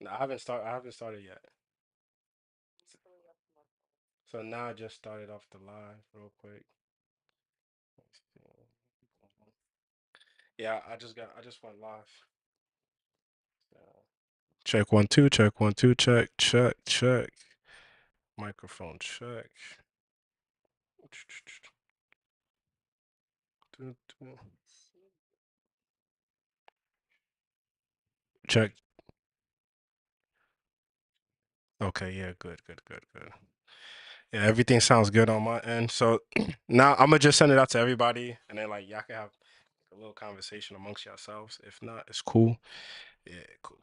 No, I haven't started yet. So now I just started off the live real quick. Let's see. Yeah, I just went live. So, check one two, check one two, check, check, check. Microphone check. Check. Okay, yeah, good, good, good, good. Yeah, everything sounds good on my end. So now I'm gonna just send it out to everybody, and then like y'all can have a little conversation amongst yourselves. If not, it's cool. Yeah, cool.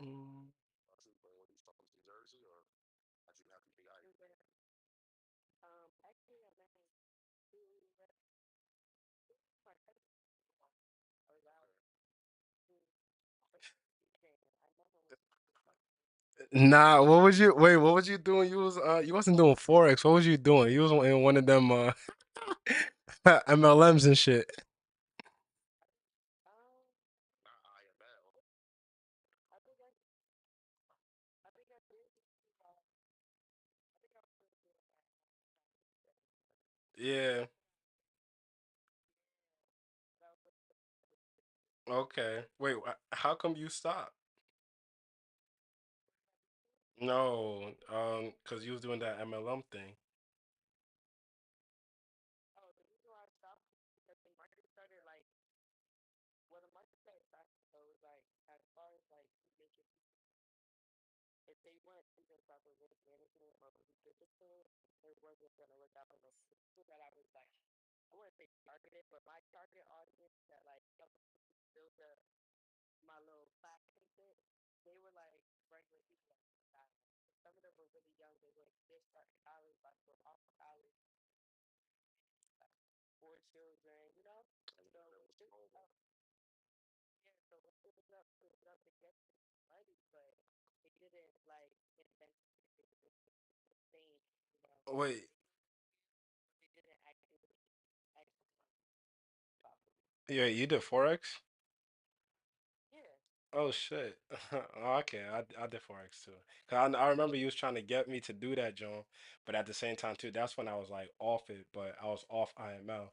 Mm. Nah, what was you wait, what was you doing? You wasn't doing Forex. What was you doing? You was in one of them MLMs and shit. Yeah. Okay. Wait, how come you stopped? No, cause you was doing that MLM thing. Wait, yeah, you did Forex? Oh shit. Oh, okay, I did Forex too. Cause I remember you was trying to get me to do that, John. But at the same time too, that's when I was like off it, but I was off IML.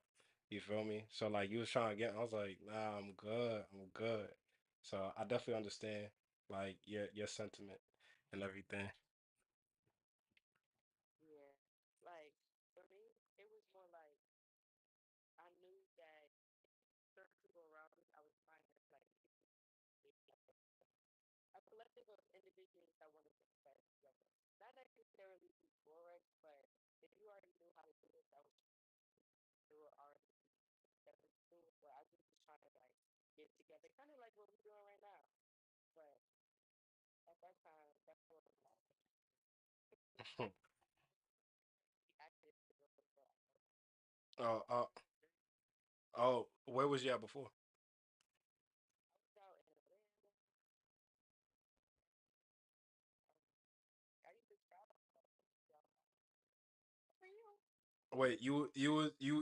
You feel me? So like you was trying to get, I was like, nah, I'm good, I'm good. So I definitely understand like your sentiment and everything. Oh, oh, where was you at before? Wait, you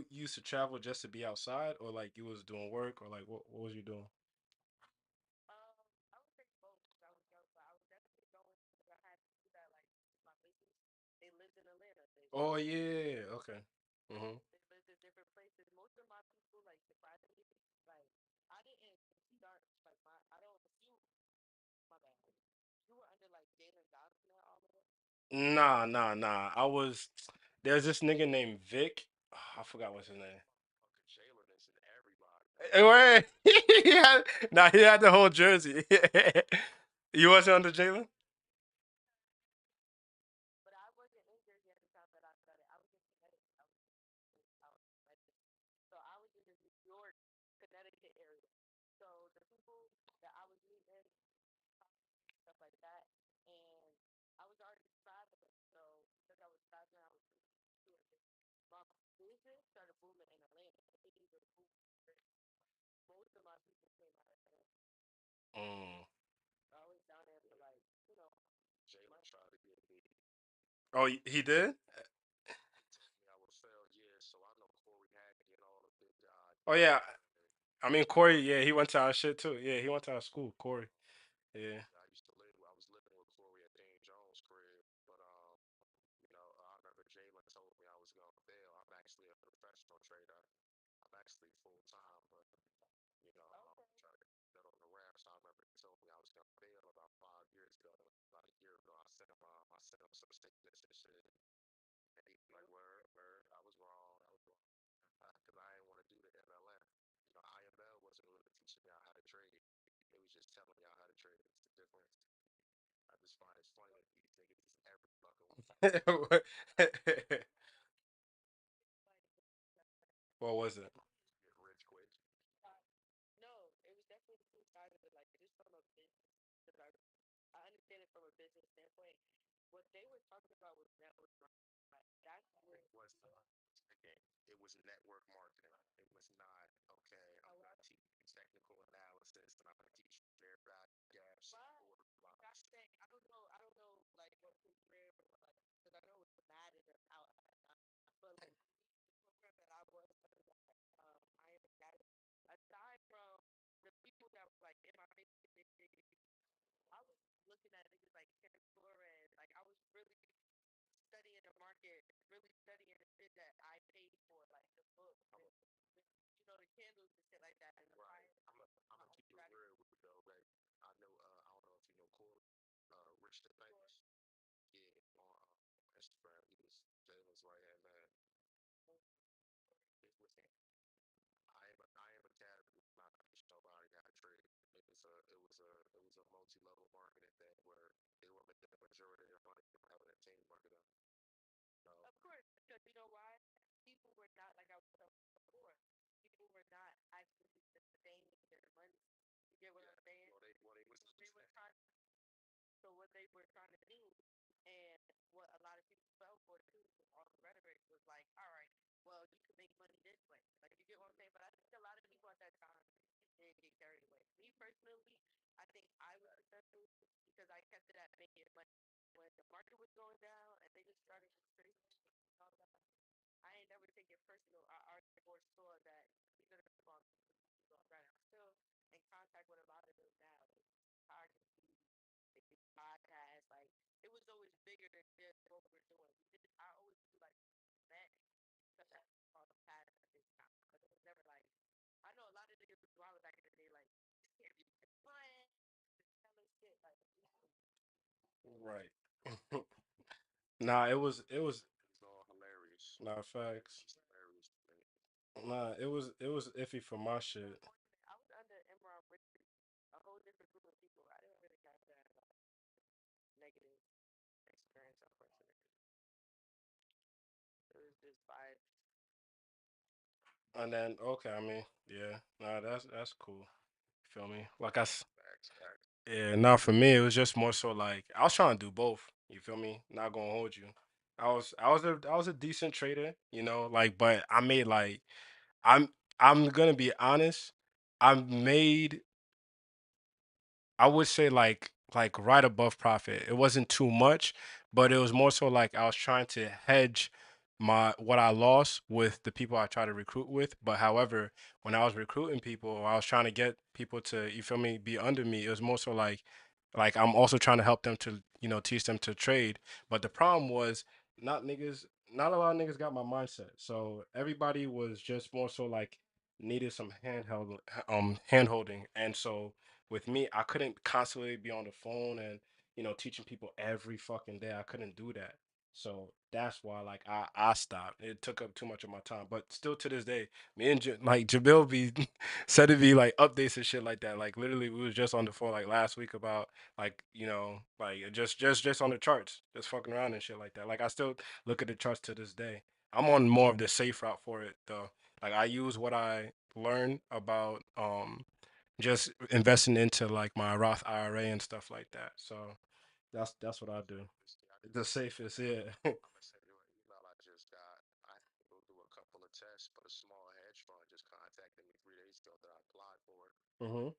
used to travel just to be outside, or like you was doing work, or like what was you doing? Oh yeah, okay. Mm-hmm. Nah, nah, nah. There's this nigga named Vic. I forgot what's his name. Wait, nah, he had the whole jersey. You wasn't under Jalen? Mm. Oh, he did? Oh yeah, I mean Corey, yeah, he went to our shit too. Yeah, he went to our school, Corey. Yeah. What was it? Right. Nah, it was nah facts. Nah, it was iffy for my shit. And then okay, I mean, yeah, nah, that's cool. Feel me? Yeah, nah, for me it was just more so like I was trying to do both. You feel me? Not gonna hold you. I was a decent trader, like but I made like I'm I'm gonna be honest. I made I would say like right above profit. It wasn't too much, but it was more so like I was trying to hedge my what I lost with the people I try to recruit with. But however, when I was recruiting people, I was trying to get people to, you feel me, be under me. It was more so like I'm also trying to help them to, teach them to trade. But the problem was not niggas, not a lot of niggas got my mindset. So everybody was just more so like needed some hand holding. And so with me, I couldn't constantly be on the phone and teaching people every fucking day. I couldn't do that. So that's why like I stopped. It took up too much of my time. But still to this day, me and like Jabil be said to be like updates and shit like that. Like literally we was just on the phone like last week about like, like just on the charts, just fucking around and shit like that. Like I still look at the charts to this day. I'm on more of the safe route for it though. Like I use what I learned about just investing into like my Roth IRA and stuff like that. So that's what I do. The safest, yeah. Mhm.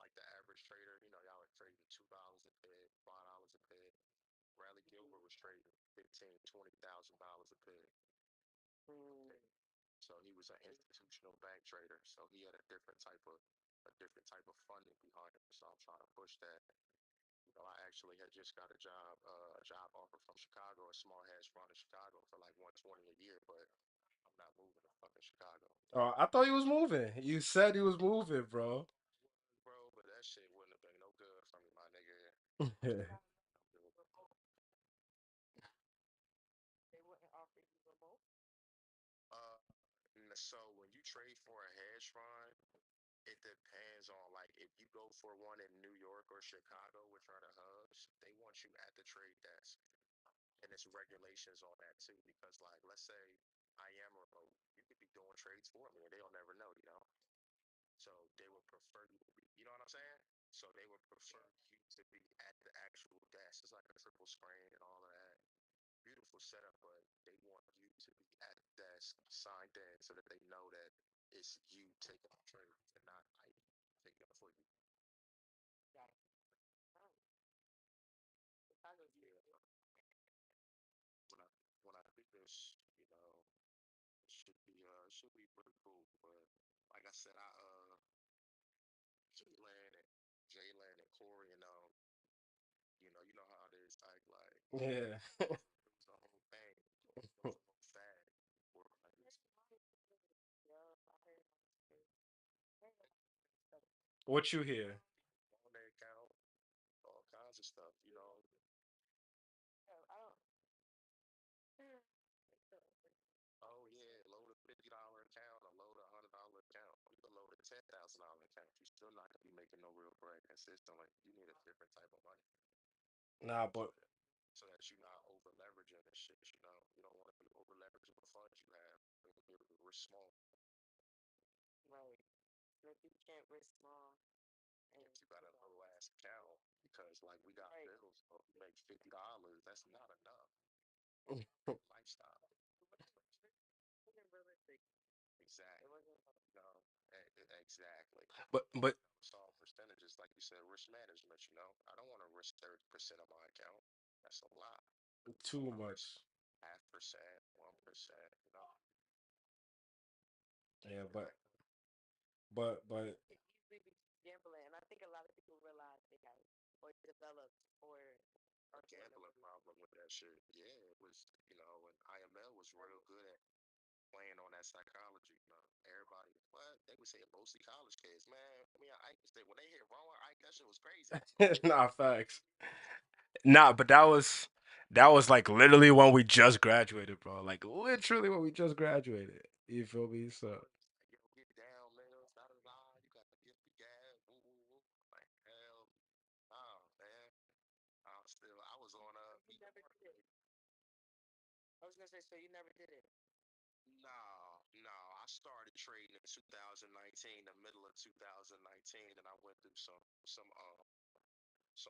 like the average trader, y'all are trading $2 a pit, $5 a pit. Bradley Gilbert was trading 15, $20,000 a pit. So he was an institutional bank trader. So he had a different type of funding behind him. So I'm trying to push that. I actually had just got a job offer from Chicago, a small hedge fund in Chicago for like 120 a year, but I'm not moving to fucking Chicago. Oh, I thought he was moving. You said he was moving, bro. Bro, but that shit wouldn't have been no good for me, my nigga. Uh, so when you trade for a hedge fund, it depends on like if you go for one in New York or Chicago, which are the hubs, they want you at the trade desk. And there's regulations on that too, because like let's say I am remote, you could be doing trades for me and they'll never know. So they would prefer you to be, you know what I'm saying? So they would prefer you to be at the actual desk. It's like a triple screen and all of that. Beautiful setup, but they want you to be at the desk signed in so that they know that it's you taking the trade and not I taking it for you. Yeah. When I when I do this, it should be pretty cool. But like I said, Jalen and Jalen and Corey and you know how it is. Like Yeah. it was the whole thing. It was the whole fad. Or like What you hear? on their account, all kinds of stuff. Oh yeah, load a $50 account, or load a $100 account. You can load a $10,000 account. You're still not gonna be making no real bread consistently. You need a different type of money Nah, so but that so that you're not over leveraging and shit. You don't want to be over leveraging the funds you have. You're risk small. If you got a low ass account, because like we got bills, so if you make $50, that's not enough lifestyle. Exactly. No, exactly. but It's all percentages, like you said, risk management. I don't want to risk 30% of my account. That's a lot. I too want to risk much. half percent, 1%. Yeah, but A gambling problem with that shit. Yeah, it was. And IML was real good at playing on that psychology. Everybody, what they would say, mostly college kids, man. I mean, I used to, when they hit wrong, that shit was crazy. nah, facts. Nah, but that was like literally when we just graduated, bro. Like literally when we just graduated. You feel me? So Yo, get down, nigga. Da da da. You got to get the gas. Woo woo woo. Like hell, oh man. I was on No, no. I started trading in 2019, the middle of 2019, and I went through some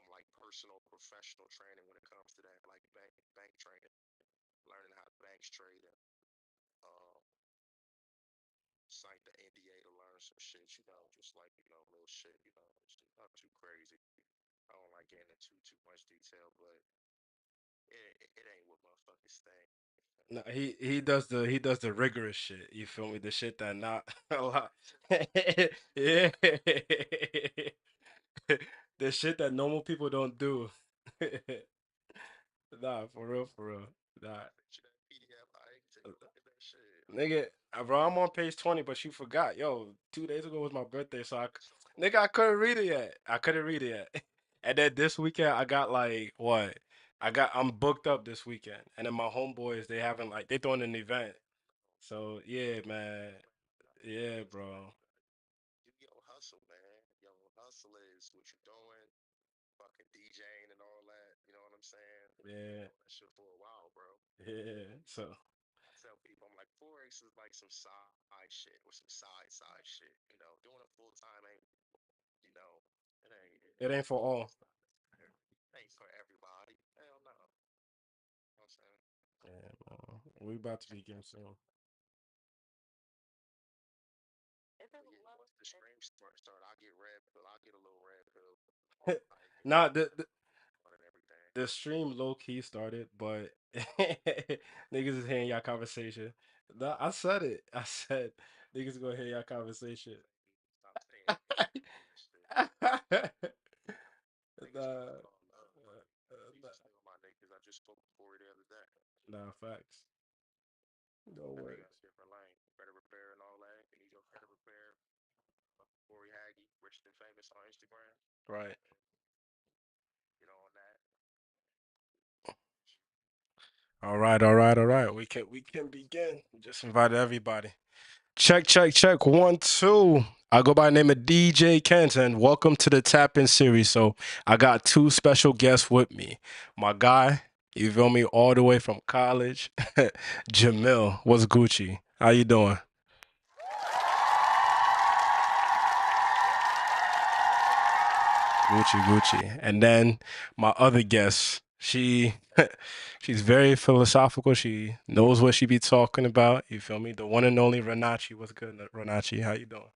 like personal professional training when it comes to that, like bank training, learning how banks trade and um signed the NDA to learn some shit, just like little shit, it's not too crazy. I don't like getting into too much detail, but it ain't what motherfuckers think. no, he does the rigorous shit. You feel me? The shit that not a lot. Yeah. The shit that normal people don't do. Nah, for real, for real. Nah. Send you that PDF. I ain't take a look at that shit. Nigga, bro, I'm on page 20, but you forgot. Yo, 2 days ago was my birthday, so nigga, I couldn't read it yet. I couldn't read it yet. And then this weekend, I got like, what? I'm booked up this weekend. And then my homeboys, they having like, they throwing an event. So, yeah, man. Yeah, bro. Yo, hustle, man. Yo, hustle is what you're doing, fucking DJing and all that. You know what I'm saying? You've been Yeah, doing that shit for a while, bro. yeah. So, I tell people, I'm like, Forex is like some side shit or some side shit. Doing it full time ain't, you know, it ain't for all. it ain't for everybody. Hell no. You know what I'm saying? Yeah, man. We about to begin soon. But yeah, once the stream start, I'll get red pill. I'll get a little hiking, Nah, fun and everything. the stream low key started, but niggas is hearing y'all conversation. Nah, I said it. I said niggas gonna hear y'all conversation. Stop saying niggas. Niggas know I Nah, call love, but please nah, still my niggas. I just spoke to Corey the other day. nah, facts. No That word. nigga got a different lane. Credit repair and all that. If you need your credit repair, Corey Haggy, rich and famous on Instagram. Right. Get on that. All right, all right, all right. We can begin. Just invited everybody. Check, check, check. One, two. I go by the name of DJ Kenz, and welcome to the Tap In series. So I got two special guests with me. My guy, you feel me, all the way from college, Jamil. What's Gucci? How you doing? Gucci, Gucci. And then my other guest, she's very philosophical. She knows what she be talking about. You feel me? The one and only Renachi. What's good, Renachi? How you doing?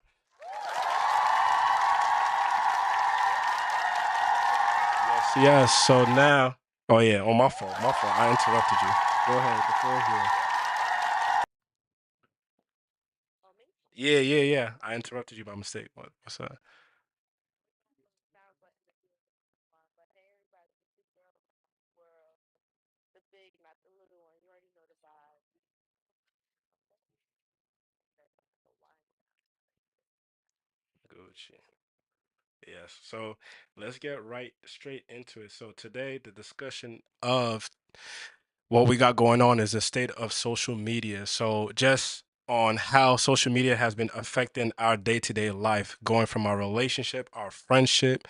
Yes, yes. So now, oh yeah, on my fault, my fault. I interrupted you. Go ahead. The floor is yours. Yeah, yeah, yeah. I interrupted you by mistake. What's up? Gucci. Yes. So let's get right straight into it. So today, the discussion of what we got going on is the state of social media. So just on how social media has been affecting our day-to-day life, going from our relationship, our friendship,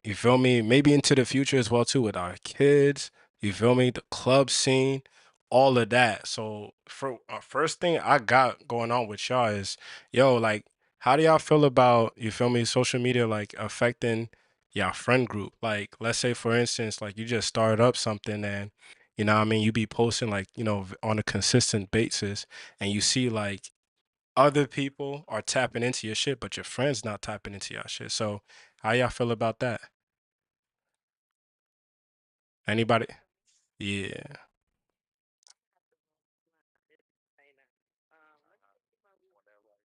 you feel me? Maybe into the future as well too with our kids. You feel me? The club scene, all of that. So for first thing I got going on with y'all is, yo, like, how do y'all feel about, you feel me, social media like affecting y'all friend group? Like, let's say for instance, like you just started up something and you know what I mean, you be posting like, on a consistent basis and you see like other people are tapping into your shit, but your friends not tapping into your shit. So how y'all feel about that? Anybody? Yeah. On that right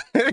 now.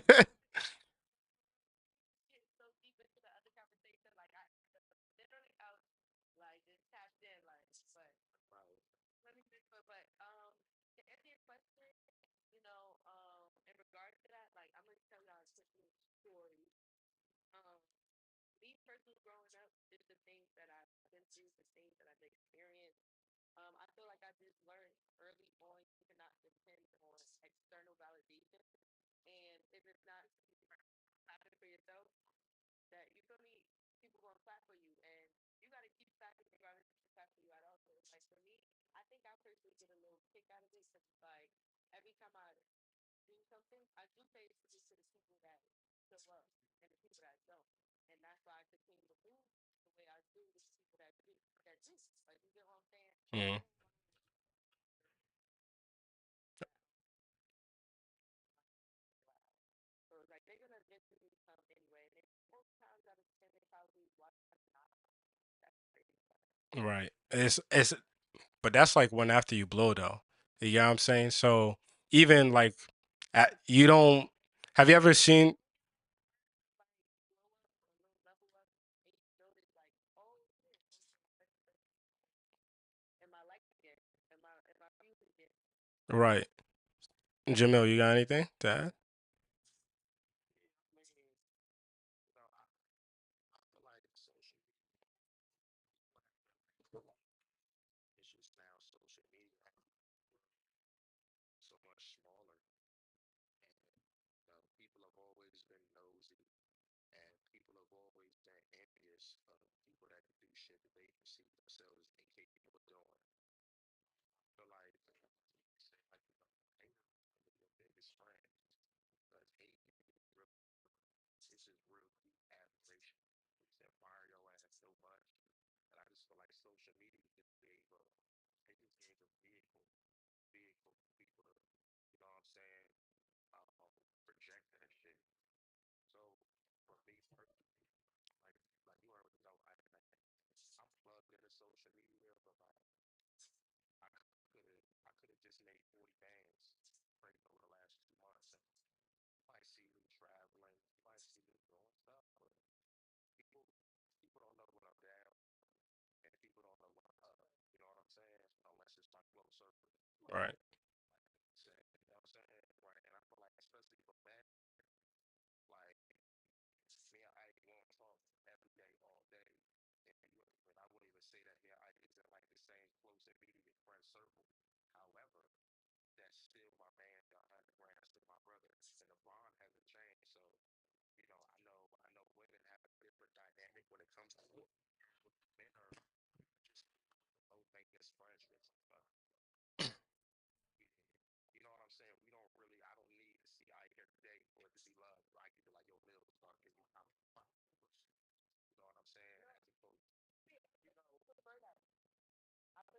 Right. Mm, right. It's but that's like when after you blow though. You know what I'm saying? So even like you don't have you ever seen right. Jamil, you got anything to add? I mean, I feel like social media, it's just now social media so much smaller, and people have always been nosy, and people have always been envious of people that can do shit that they perceive themselves incapable of doing. I feel like say like hate is your biggest friend because hate really this is real deep admiration. It's admire your ass so much. And I just feel like social media just gave a it just gave a vehicle for people to, you know what I'm saying, project that shit. So for me personally, like you already made 40 bands straight over the last 2 months. And you might see me traveling, you might see me doing stuff, but people people don't know when I'm down, and people don't know when I'm up. You know what I'm saying? Unless it's my close circle. Right. Like I said, you know what I'm saying? Right. And I feel like, especially for men, like me and Ike won't talk every day, all day. And I wouldn't even say that me and Ike is in like the same close immediate friend circle. However, that's still my man, 100 grand, still my brother. And the bond hasn't changed. So, I know women have a different dynamic when it comes to it. Men are just low maintenance friendships. We- you know what I'm saying? We don't really, I don't need to see Ike every day for it to be love. I can be like, yo, Lil, start giving me time. You know what I'm saying? As opposed, you know, maintenance friendship. Right.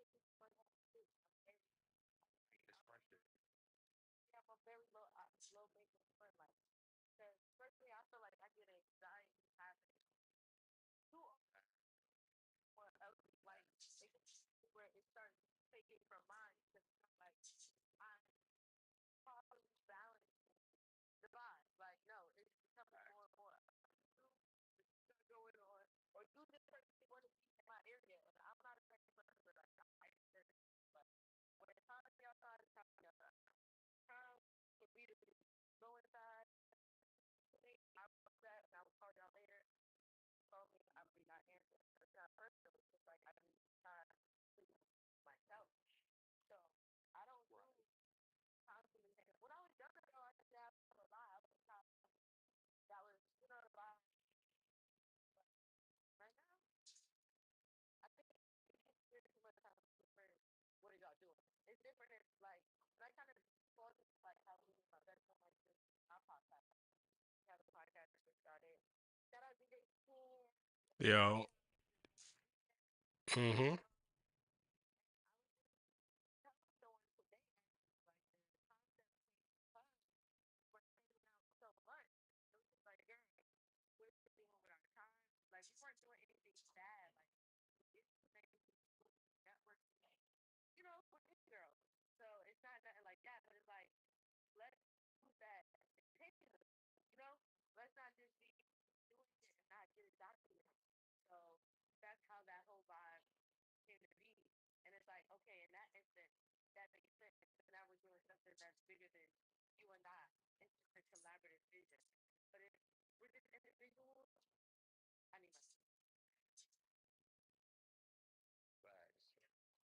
Yo. Mm-hmm.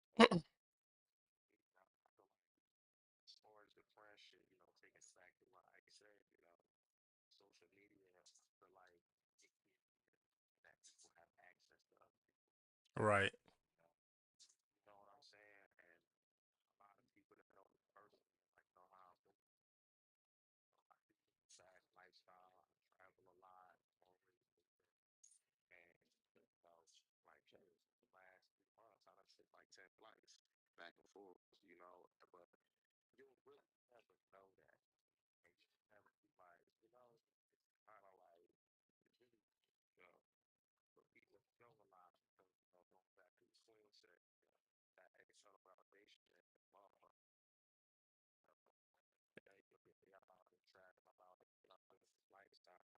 Facts. I feel like as far as the friendship, taking it back to what I said, social media, I feel like it gives that people have access to other people. Right. You know, you know what I'm saying? And a lot of people that know me personally, like know how I'm moving. I do fast lifestyle. I travel a lot. Always moving. And like the last 3 months, I done took like 10 flights back and forth. But you'll really never know that. And you never be like, it's kind of like it's really, you know, for people to know a lot because going back to the swing set, that external validation and motherfucker, yeah, you'll get out and track about it, this lifestyle.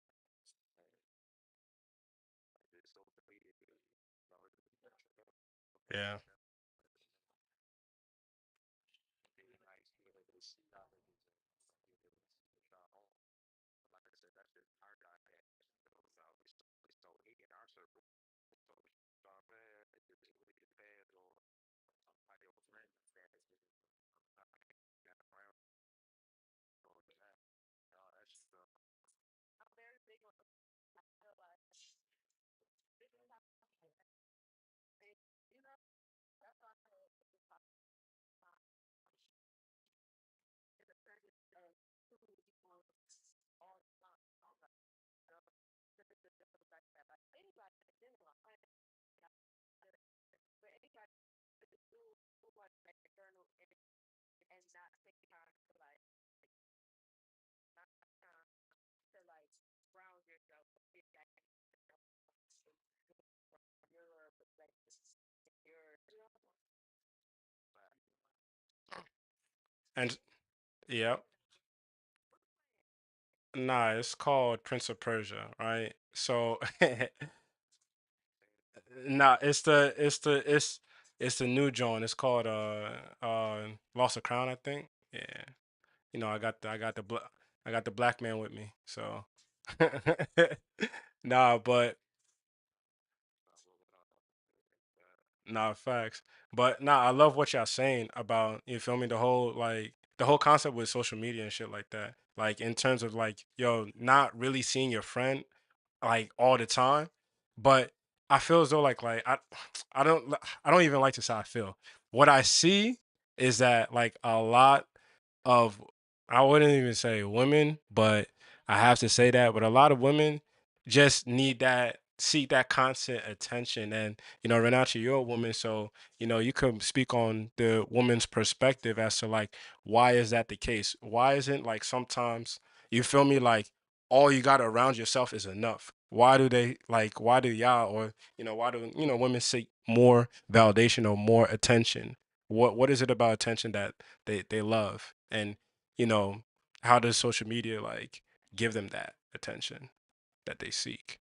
And like this social media, it's Yeah. really nice being able to see how it is and being able to see what y'all on. Like I said, that's just our dynamic. So hate in our circle. So, man, it really depends on how your friend stands that around or that. That's just fact. And yeah, nah, it's called Prince of Persia, right? So nah, it's the new joint. It's called Lost of Crown, I think. Yeah. You know, I got the black man with me. So nah, but nah, facts. But nah, I love what y'all saying about, you feel me, the whole concept with social media and shit like that. Like in terms of like, yo, not really seeing your friend like all the time. But I feel as though I don't even like to say I feel. What I see is that like a lot of, I wouldn't even say women, but I have to say that, but a lot of women just need that, seek that constant attention. And Renata, you're a woman, so you could speak on the woman's perspective as to like why is that the case? Why isn't like sometimes, you feel me, like all you got around yourself is enough? Why do they like, why do y'all, or why do women seek more validation or more attention? What is it about attention that they love? And you know how does social media like give them that attention that they seek?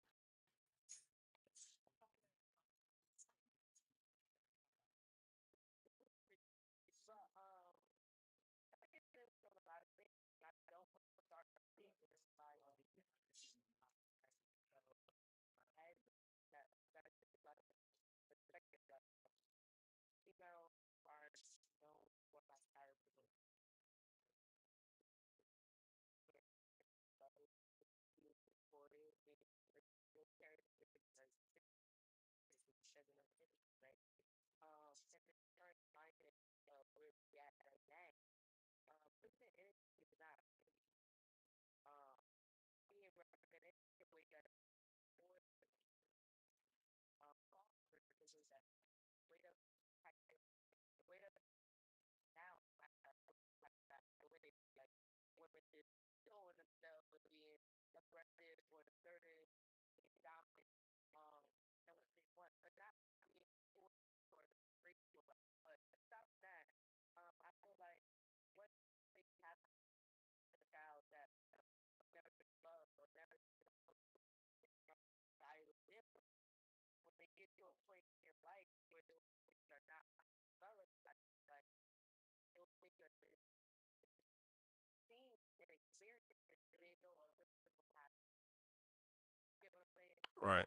Right.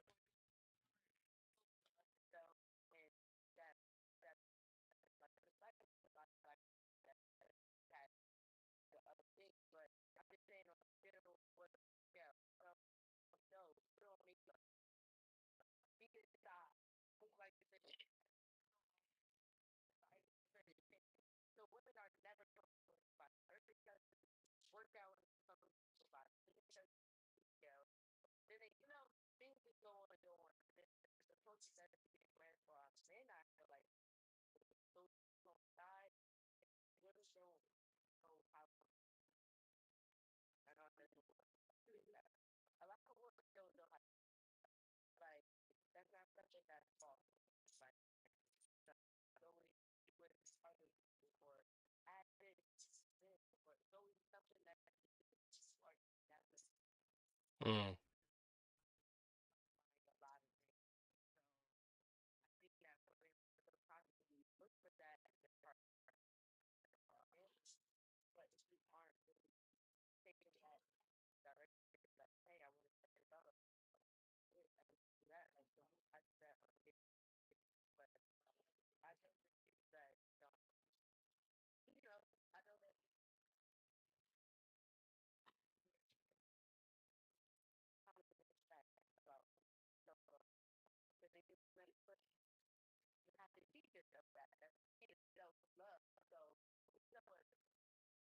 Mm.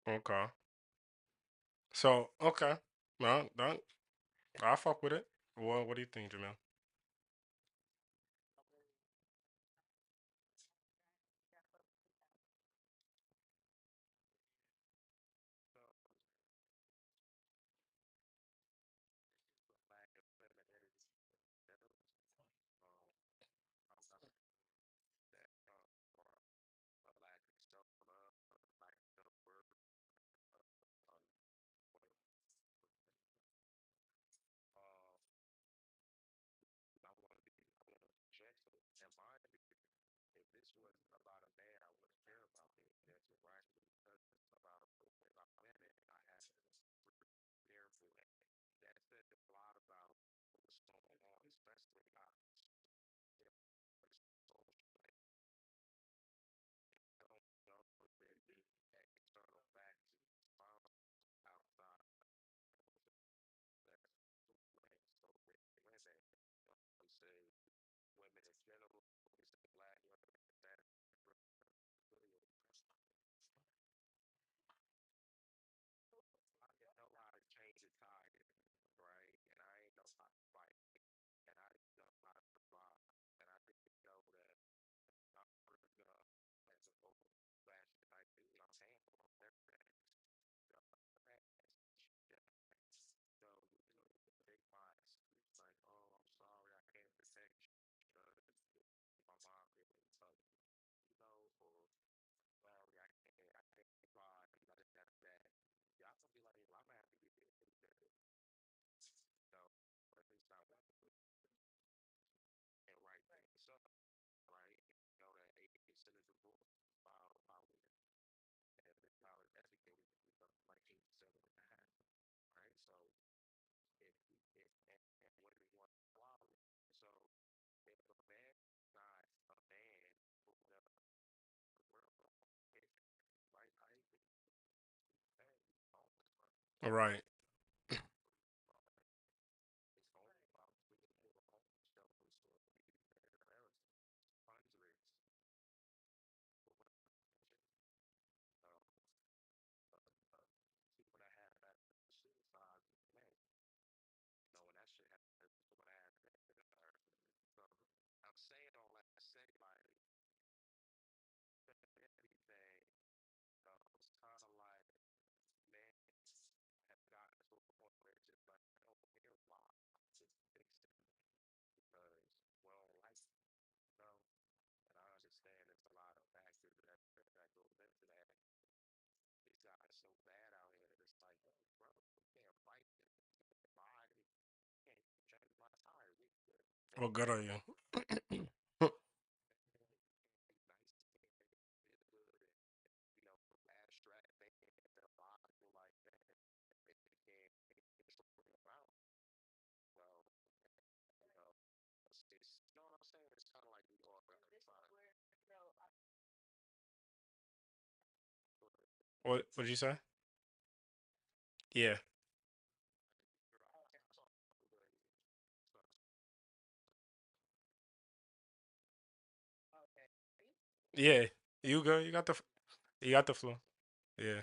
Okay. So okay. No, don't. I fuck with it. What do you think, Jamil? handle everything. So, so take my excuse like, oh, I'm sorry, I can't protect you because my mom didn't tell you, or sorry, I can't provide, that. Y'all gonna be like, well, I'm happy you did it. So, but it's not what and right things up, right? You know that 80% of the book about women and the college educated become like 87.5, right? So if and women want quality. So if a man not a man who the world right? I think hey, oh, All right. it's only about the home shelters or hundreds of people that have that suicide man. Knowing that shit happens when I have that. So I'm saying all that to say like everything it's kind of like man have gotten to a point where it's just like I don't care why just fix it because well like and I understand there's a lot of factors that goes into that. These guys so bad out here. It's like, bro, we can't fight it. Body can't change my tires. We could What good are you? nice, it's good, and, abstract thinking, logical like that. It can't about. Well, you know, you know what I'm saying? It's kind of like we all got to try. What did you say? Yeah. Yeah. You good? You got the flow. Yeah.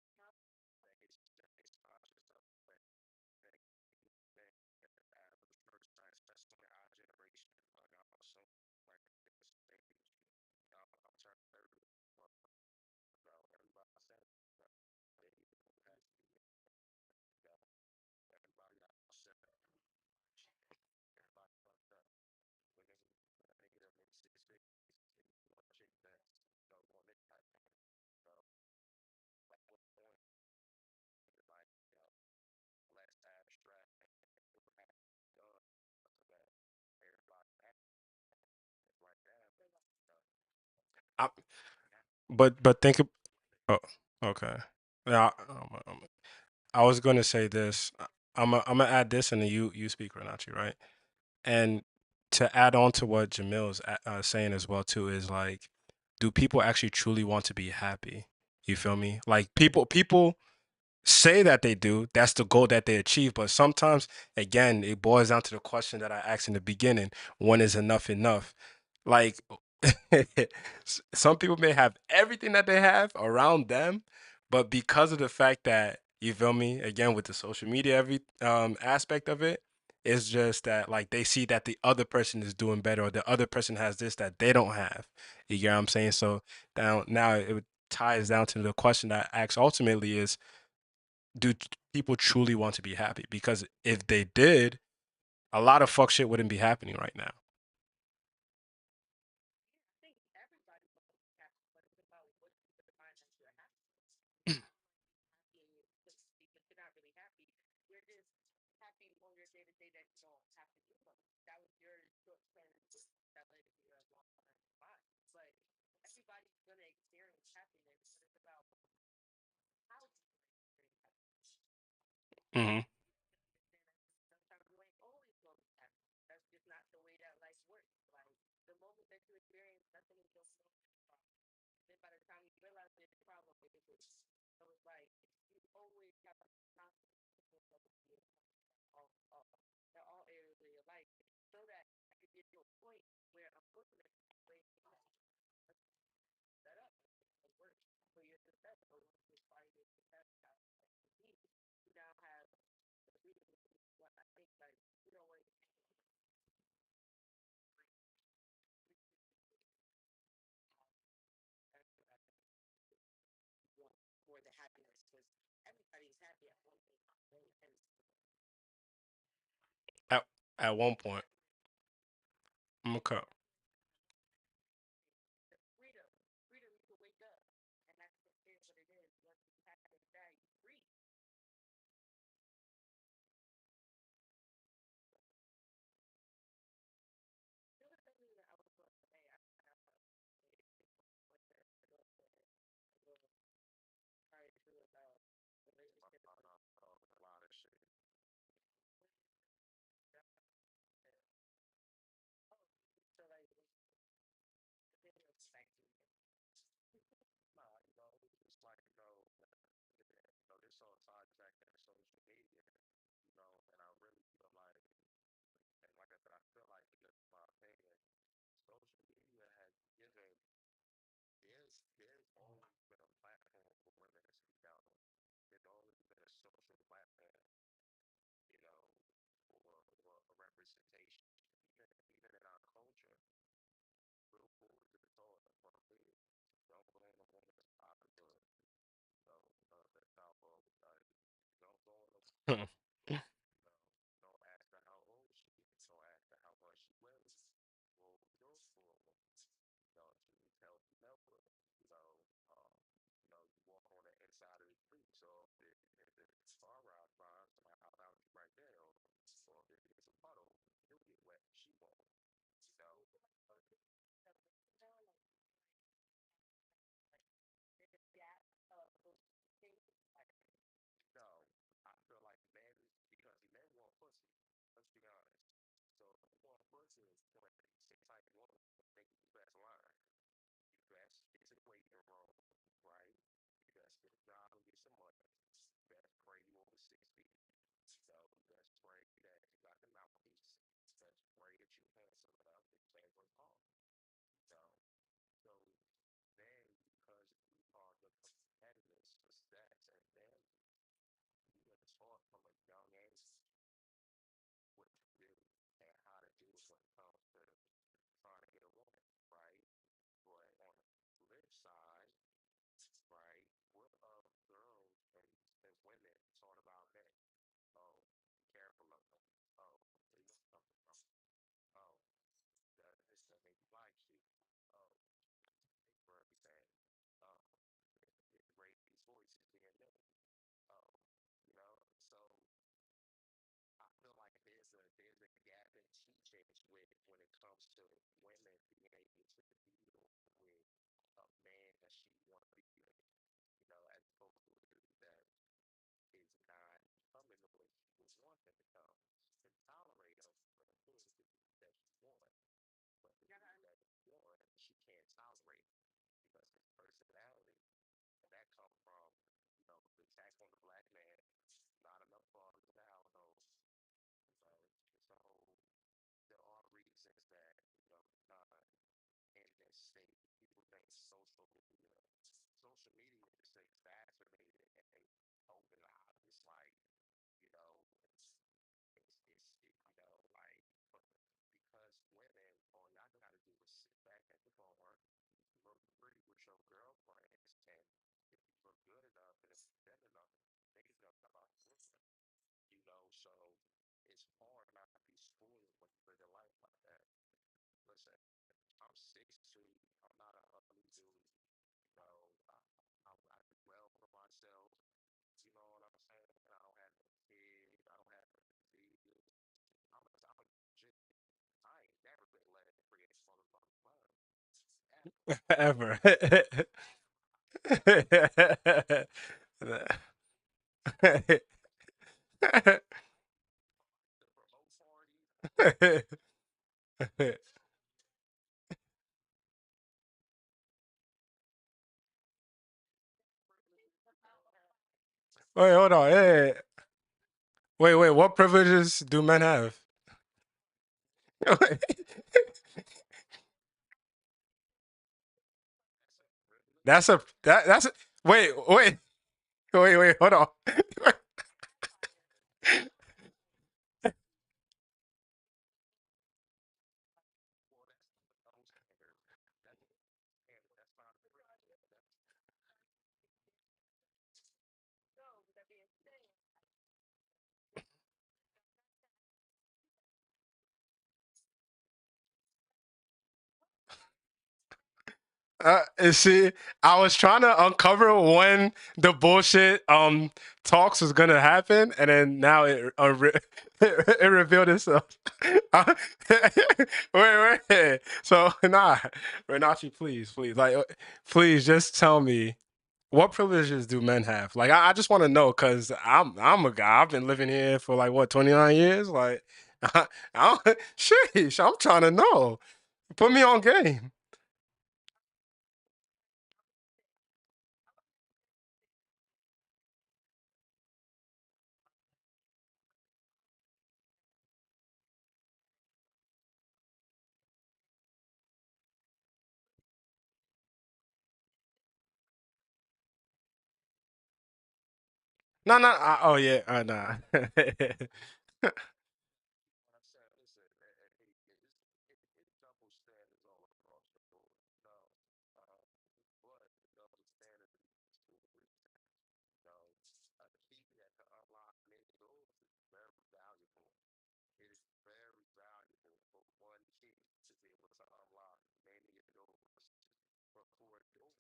A lot of people get themselves with, I, but think of, oh, okay. Yeah, I was gonna say this. I'm gonna add this, and then you speak, Renachi, right? And to add on to what Jamil's saying as well too is like, do people actually truly want to be happy? You feel me? Like people say that they do. That's the goal that they achieve. But sometimes, again, it boils down to the question that I asked in the beginning: when is enough enough? Like, some people may have everything that they have around them, but because of the fact that you feel me, again with the social media, every aspect of it, it's just that like they see that the other person is doing better, or the other person has this that they don't have. You get what I'm saying? So now it ties down to the question that I asked ultimately is, do people truly want to be happy? Because if they did, a lot of fuck shit wouldn't be happening right now. Hmm. At at one point, okay. A lot of shit. Nah, it's like, this all ties back to social media, and I really feel like, and like I said, I feel like, just my opinion, social media has given, there's always been a platform for women to speak out on. There's always been a social platform, you know, for a representation. Even in our culture, little boys are taught from big. Don't go on a woman's pocketbook. That's how don't go on a you know, don't ask her how old she is. Don't ask her how much she weighs. Well, you're for a woman. She tells you never. You know, you walk on the inside of the street. So if it's far ride by, somebody out out you right there, or if it's a puddle, you'll get wet. She won't. You know, no, I feel like men, because men want pussy. Let's be honest. So if you want pussy, when six type woman, think you best line. You best is a waiting room, right? You best get a job and get some money. You best pray you over 6 feet. So you best pray that you got the mouthpiece. You best pray that you handsome enough that you can't work hard. So, so then because you are the competitors for sex and family, you were taught from a young age what to do and how to do it when it comes to trying to get a woman, right? But on the flip side, right, what girls and women taught about men? Oh, be careful of them. Oh, they know something from them. Oh, this that make you like you. Oh, pay for everything. Oh, raise these voices being men. Oh, so I feel like there's a gap in teachings with when it comes to women being able to deal with she want to be with, as opposed to a dude that is not coming the way she would want him to come and tolerate him for the things that she wants. But the dude that she wants, she can't tolerate because his personality, and that comes from, the attack on the black man, not enough fathers in the household. So there are reasons that, not in this state. People think social media is exacerbated and they open out. It's like, you know, like, but because women, all y'all gotta do is sit back at the bar, look pretty with your girlfriends, and if you look good enough and if you're thin enough, niggas gonna come out with you. So it's hard not to be spoiled when you live your life like that. Listen, I'm 6'2". I'm not a ugly dude. You know, I do well for myself. You know what I'm saying? I don't have no kids. I don't have no feelings. I'm a legit. I ain't never been led to create this motherfucking club. Ever. Ever. The promote parties. Wait, hold on. Hey, wait. What privileges do men have? That's a that's a, wait. Hold on. Well, that's the double standard. That's standard. That's not a privilege. That's See, I was trying to uncover when the bullshit talks was gonna happen, and then now it revealed itself. Wait. So nah, Renachi, please, like, please just tell me what privileges do men have? Like, I just want to know because I'm a guy. I've been living here for like what 29 years. Like, sheesh, I'm trying to know. Put me on game. No. Oh yeah. Nah. what I'm saying. Listen, it double standards all across the board. No, uh, but the double standard is to a reason. The key that can unlock many doors is very valuable. It is very valuable for one key to be able to unlock many doors. But for a door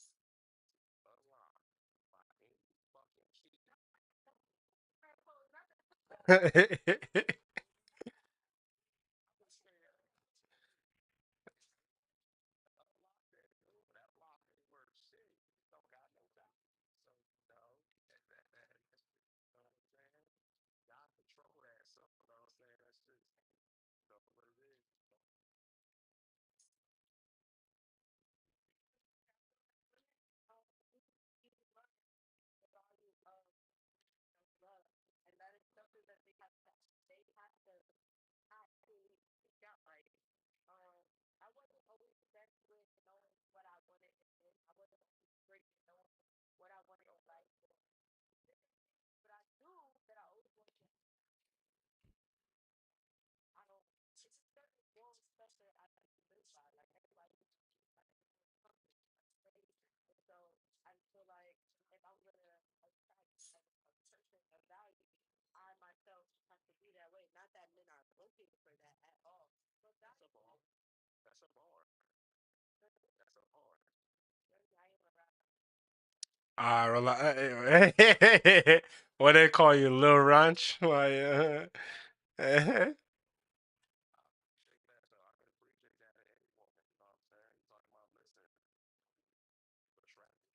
to unlock by any fucking key, understand unlock that door. That lock ain't worth shit. It don't got no value. So, you know what I'm saying? Y'all control that. So, you know what I'm saying? That's just, what it is. That's a bar. That's a bar. That's a bar. What they call you, Lil Ranch? Like, I appreciate that. So I can appreciate that in any woman. You know what I'm saying? You talking about, listen, attractive.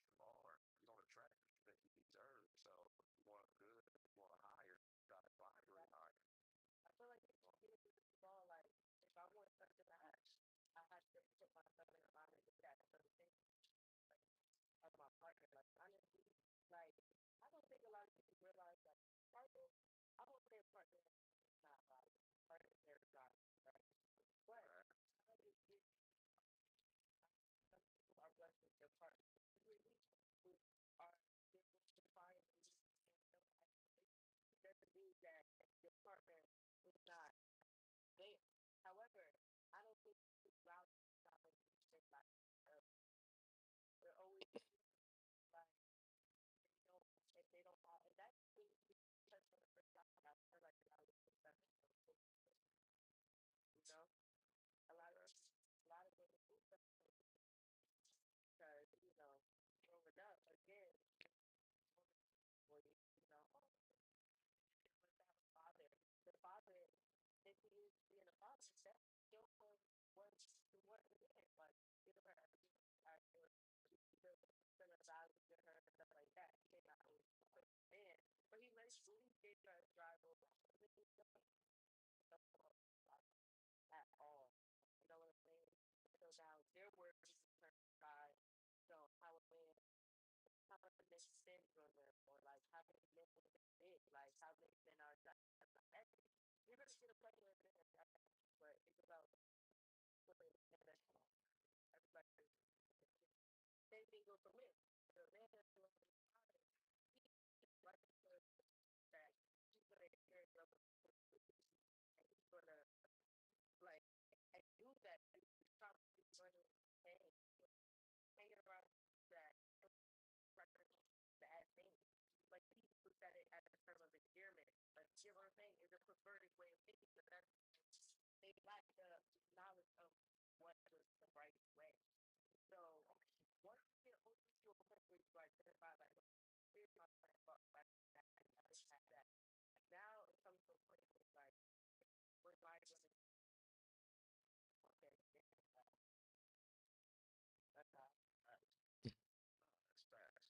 That's fast.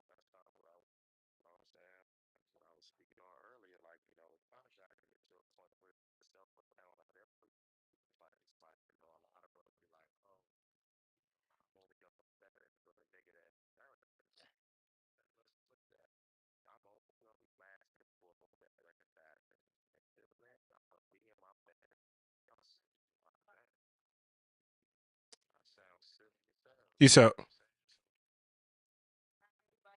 That's not what I, you know what I'm saying? What I was speaking on earlier, like, kind of got to get to a point where stuff was down like that. It's like, a lot of us be like, oh, I'm only gonna better for the negative character. Let's look at that. I'm only gonna be lasting for a little bit like that. And till then, I'm gonna be in my bed. Y'all see my bed. I sound silly as hell, You you know said, what I'm saying? So,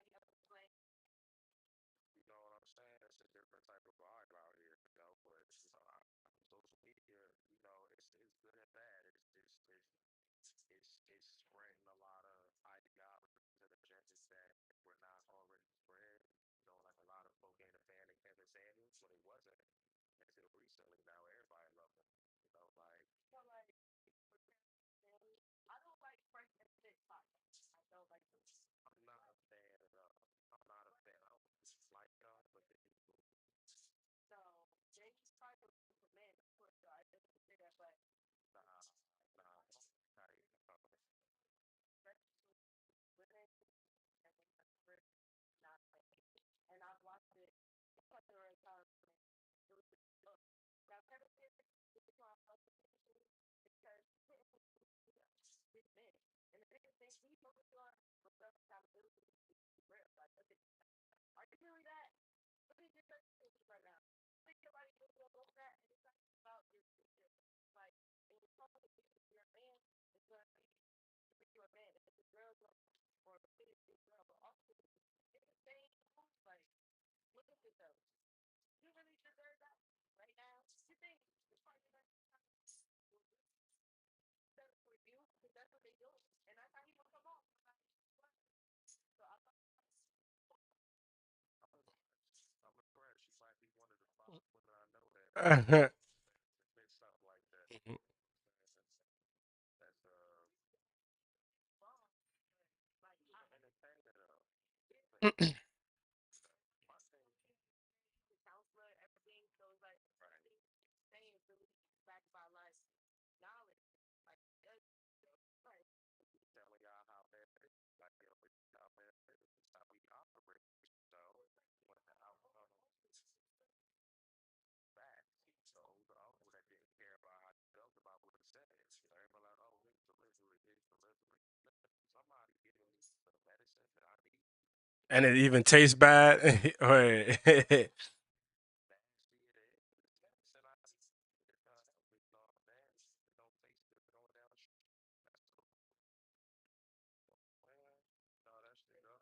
you know what I'm saying? It's a different type of vibe out here, but social media, it's good and bad. It's spreading a lot of ideologies and agendas that were not already spread. Like a lot of folk ain't a fan of Kevin Samuels, but it wasn't until recently. Now everybody love him. Like I'm not a fan of. I'm not a fan. I don't like but the people. Nah, nah. How you know? I'm impressed. I'm impressed. She might be one of the 5 women I know that admit something like that. That's entertaining though. My thing, right? Telling y'all how bad it is. Like, how bad it is. It's how we operate. So, when the outcome facts. So, the uncle that didn't care about how he felt about what And it even tastes bad. Wait. Nasty it is. It's medicine. I eat it. But no, man, it don't taste good going down the street. That's cool. Man, no, that shit go.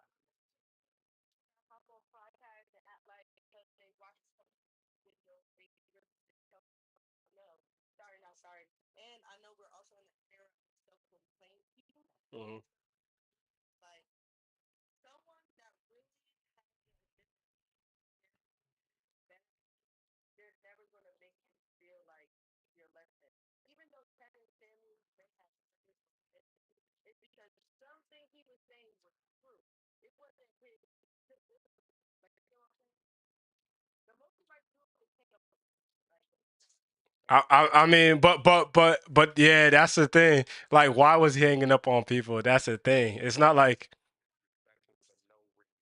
Mhm. I mean, but yeah, that's the thing. Like, why was he hanging up on people? That's the thing. It's not like Disrespectful for no reason.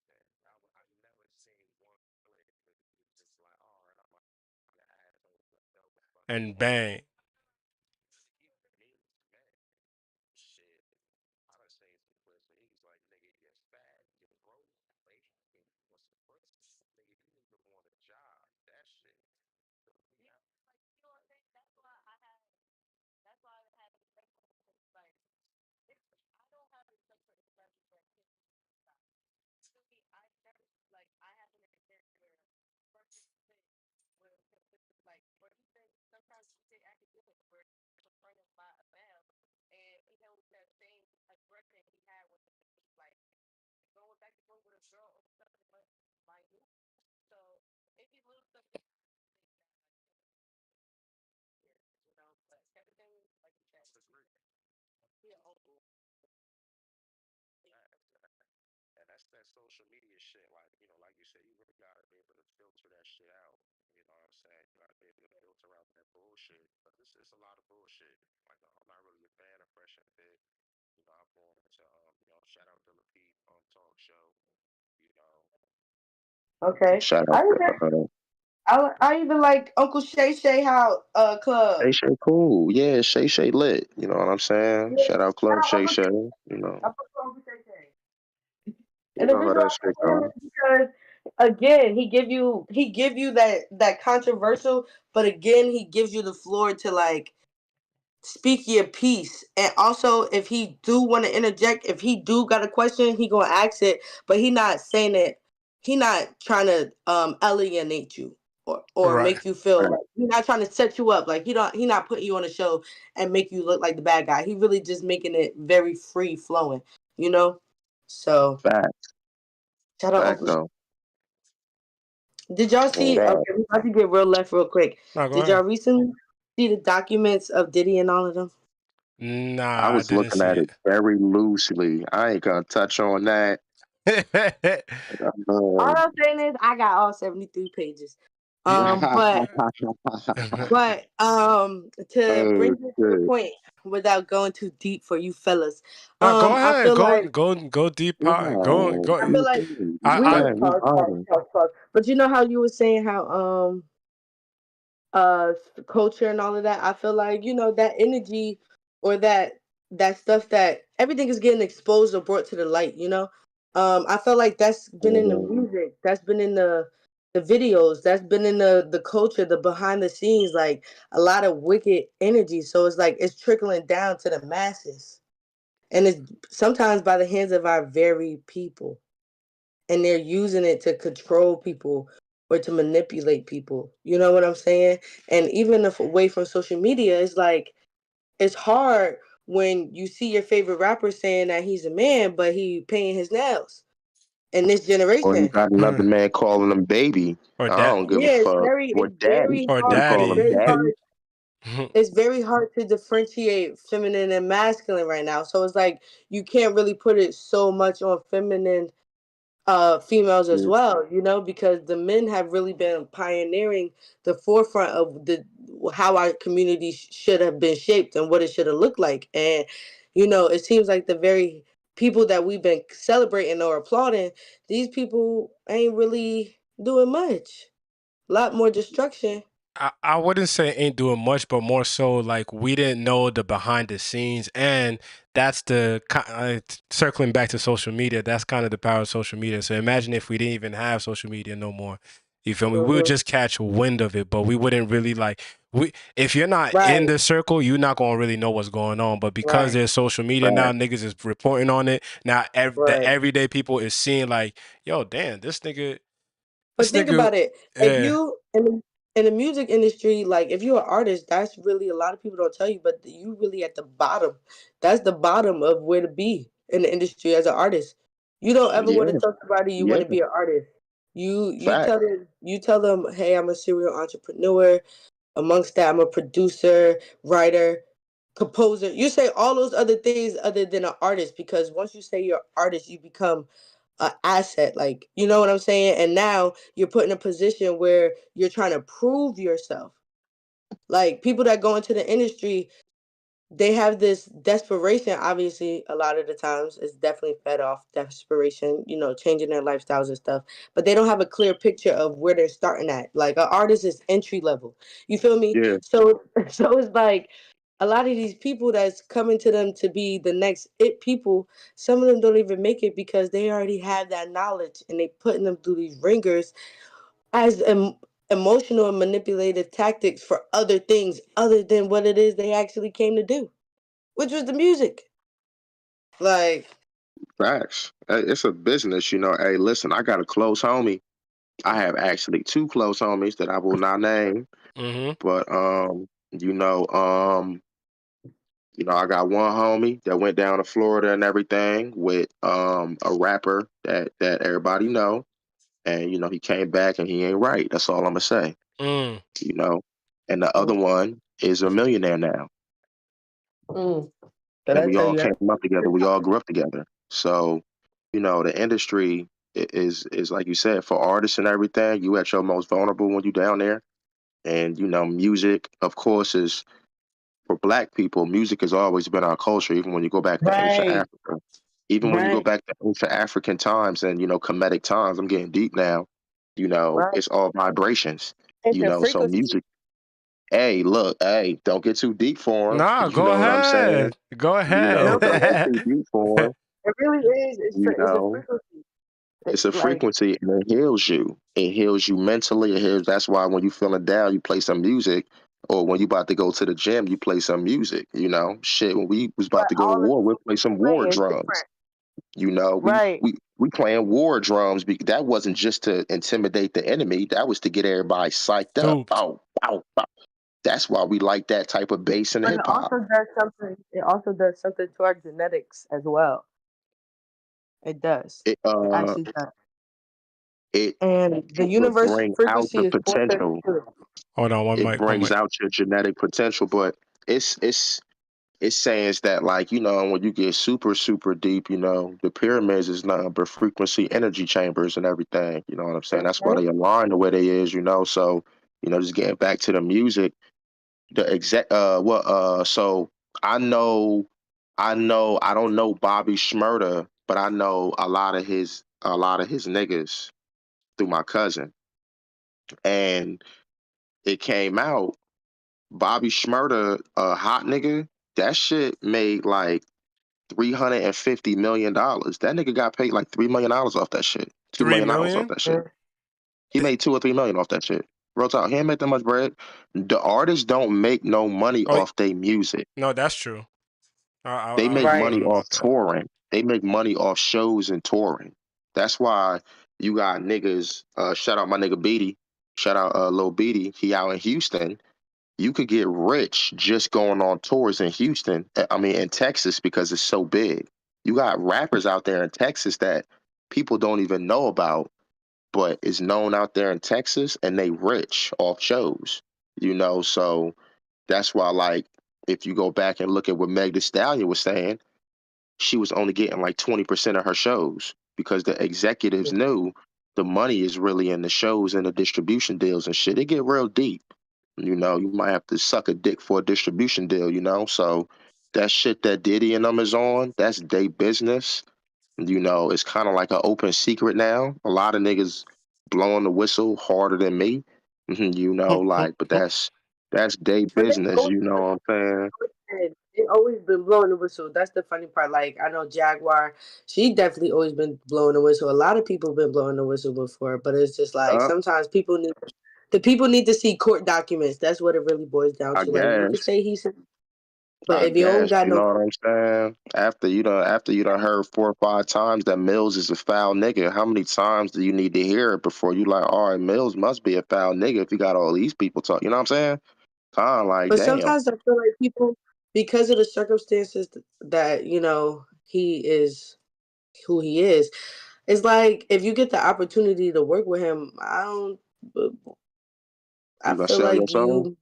I never seen one clip that was just like, all right, I'm an asshole. No fucking and way. bang. Even me, man, shit. I done seen some clips and he's like, nigga, you're fat, you're broke, like, you want some pussy. Nigga, you need to want a job. That shit. Yeah. Would agree. And that's that social media shit. Like, like you said, you really gotta be able to filter that shit out. You know what I'm saying? You gotta be able to filter out that bullshit. But it's a lot of bullshit. Like, I'm not really a fan of Fresh and Fit. I'm more into, shout out to Pete on Talk Show. You know, Okay. Shout I out to even I even like Uncle Shay Shay How Club. Shay Shay cool. Yeah, Shay Shay lit. You know what I'm saying? Yeah. Shout out Shout Club out Shay Uncle Shay. Shay. I Know, fuck with Uncle Shay Shay. you And the know how reason why that I fuck shit with him go. is because again he give you that controversial, but again he gives you the floor to like speak your piece. And also if he do want to interject, if he do got a question, he gonna ask it, but he not saying it, he not trying to alienate you or Right. make you feel Right. like he not trying to set you up. Like he not putting you on a show and make you look like the bad guy. He really just making it very free flowing, you know? So Fact. shout out Fact Uncle. though. Did y'all Oh see? God. Okay, we about to get real left real quick. No, go Did y'all ahead. recently see the documents of Diddy and all of them? I Nah, I was didn't looking see at it. it very loosely. I ain't gonna touch on that. All Uh, I'm saying is I got all 73 pages. Um, but to bring oh it to the shit. point without going too deep for you fellas, No, go I ahead. feel like Go deep. No, I Go. feel like you we fine, you fine. talk. But you know how you were saying how culture and all of that, I feel like that energy or that stuff, that everything is getting exposed or brought to the light, I feel like that's been in the Mhm. music, that's been in the videos, that's been in the culture, the behind the scenes, like a lot of wicked energy, so it's like it's trickling down to the masses, and it's sometimes by the hands of our very people, and they're using it to control people or to manipulate people. You know what I'm saying? And even if away from social media, it's like it's hard when you see your favorite rapper saying that he's a man, but he painting his nails in this Or you generation. got another man calling him baby. or I that don't give a Yeah, fuck. Or daddy. or You call it's him daddy. very daddy? hard. It's very hard to differentiate feminine and masculine right now. So it's like you can't really put it so much on feminine females as Yeah. well, because the men have really been pioneering the forefront of the how our community should have been shaped and what it should have looked like. And it seems like the very people that we've been celebrating or applauding, these people ain't really doing much. A lot more destruction. I wouldn't say ain't doing much, but more so like we didn't know the behind the scenes, and that's circling back to social media. That's kind of the power of social media. So imagine if we didn't even have social media no more. You feel me? We would Hmm. just catch wind of it, but we wouldn't really like we. If you're not in Right, the circle, you're not gonna really know what's going on. But because right, there's social media now, Right. niggas is reporting on it. Now, the right. everyday people is seeing like, yo, damn, this But think nigga, about it. If yeah. you in the music industry, like if you're an artist, that's really a lot of people don't tell you, but you really at the bottom. That's the bottom of where to be in the industry as an artist. You don't ever want to Yeah. tell somebody you want Yeah. to be an artist. Fact. You tell them, hey, I'm a serial entrepreneur. Amongst that, I'm a producer, writer, composer. You say all those other things other than an artist because once you say you're an artist, you become an asset. Like, you know what I'm saying? And now you're put in a position where you're trying to prove yourself. Like people that go into the industry, they have this desperation. Obviously a lot of the times it's definitely fed off desperation, changing their lifestyles and stuff, but they don't have a clear picture of where they're starting at. Like an artist is entry level, you feel me? Yeah. So so it's like a lot of these people that's coming to them to be the next it people, some of them don't even make it because they already have that knowledge and they putting them through these ringers as emotional and manipulative tactics for other things other than what it is they actually came to do, which was the music. Like, Facts. It's a business, you know. Hey, listen, I got a close homie. I have actually two close homies that I will not name, Mm-hmm. but I got one homie that went down to Florida and everything with a rapper that everybody know, and he came back and he ain't right. That's all I'm gonna say. Mm. You know, and the other mm, one is a millionaire now, mm. Did and I we tell all you came that? up together. We all grew up together. So, the industry is like you said, for artists and everything. You at your most vulnerable when you down there, and music, of course, is for Black people. Music has always been our culture, even when you go back to ancient Right, Africa. Even when you go right, back to ancient African times and Kemetic times, I'm getting deep now. right. It's all vibrations. It's a So frequency. music. Hey, look, hey, don't get too deep for him. Nah, You go know what I'm saying? ahead. Go No, ahead. go Don't get ahead. too deep for him. It really is. You It's a know, frequency. it's a Like, frequency and it heals you. It heals you mentally. It heals. That's why when you feeling down, you play some music, or when you about to go to the gym, you play some music. Shit. When we was but about to go to all the war, we'll music play you some war play is drums. different. We Right. we playing war drums. That wasn't just to intimidate the enemy. That was to get everybody psyched up. Duped. Bow, bow, bow. That's why we like that type of bass in But hip hop. it also does something to our genetics as well. It does. It It uh actually does. it And the will universe bring out frequency the is potential. 432. Hold on, It one brings mic. out your genetic potential, but it's it's it's saying that, like, when you get super super deep, the pyramids is nothing but frequency energy chambers and everything. You know what I'm saying? That's why Mhm. they align the way they is. So just getting back to the music, the exact so I know I don't know Bobby Shmurda, but I know a lot of his niggas through my cousin, and it came out Bobby Shmurda, a hot nigga, that shit made like $350 million. That nigga got paid like $3 million off that shit. two Three million dollars off million? that shit. Mm. He made 2 or 3 million off that shit. Real talk, he ain't make that much bread. The artists don't make no money Oh, off their music. no, that's true. They I make agree with Right. him money off about that. touring. They make money off shows and touring. That's why you got niggas. Shout out my nigga Beatty. Shout out Lil Beatty. He out in Houston. You could get rich just going on tours in Houston. I mean, in Texas because it's so big. You got rappers out there in Texas that people don't even know about, but is known out there in Texas, and they rich off shows. So that's why, like, if you go back and look at what Meg Thee Stallion was saying, she was only getting like 20% of her shows because the executives knew the money is really in the shows and the distribution deals and shit. It get real deep. You might have to suck a dick for a distribution deal, So that shit that Diddy and them is on, that's their business. It's kind of like an open secret now. A lot of niggas blowing the whistle harder than me. You know, like, but that's day But they business. always You know what I'm they always been blowing the whistle. That's the funny part. Like I know Jaguar, she definitely always been blowing the whistle. A lot of people been blowing the whistle before, but it's just like saying? sometimes people need to see court documents. That's what it really boils down I to. Like you could guess. say he said, but I if you don't guess. got You no, know what I'm saying? After you done heard 4 or 5 times that Mills is a foul nigga, how many times do you need to hear it before you like, all right, Mills must be a foul nigga if you got all these people talk. You know what I'm saying? Kind of like, but damn. sometimes I feel like people because of the circumstances that he is who he is. It's like if you get the opportunity to work with him, I You gonna feel sell your like soul? you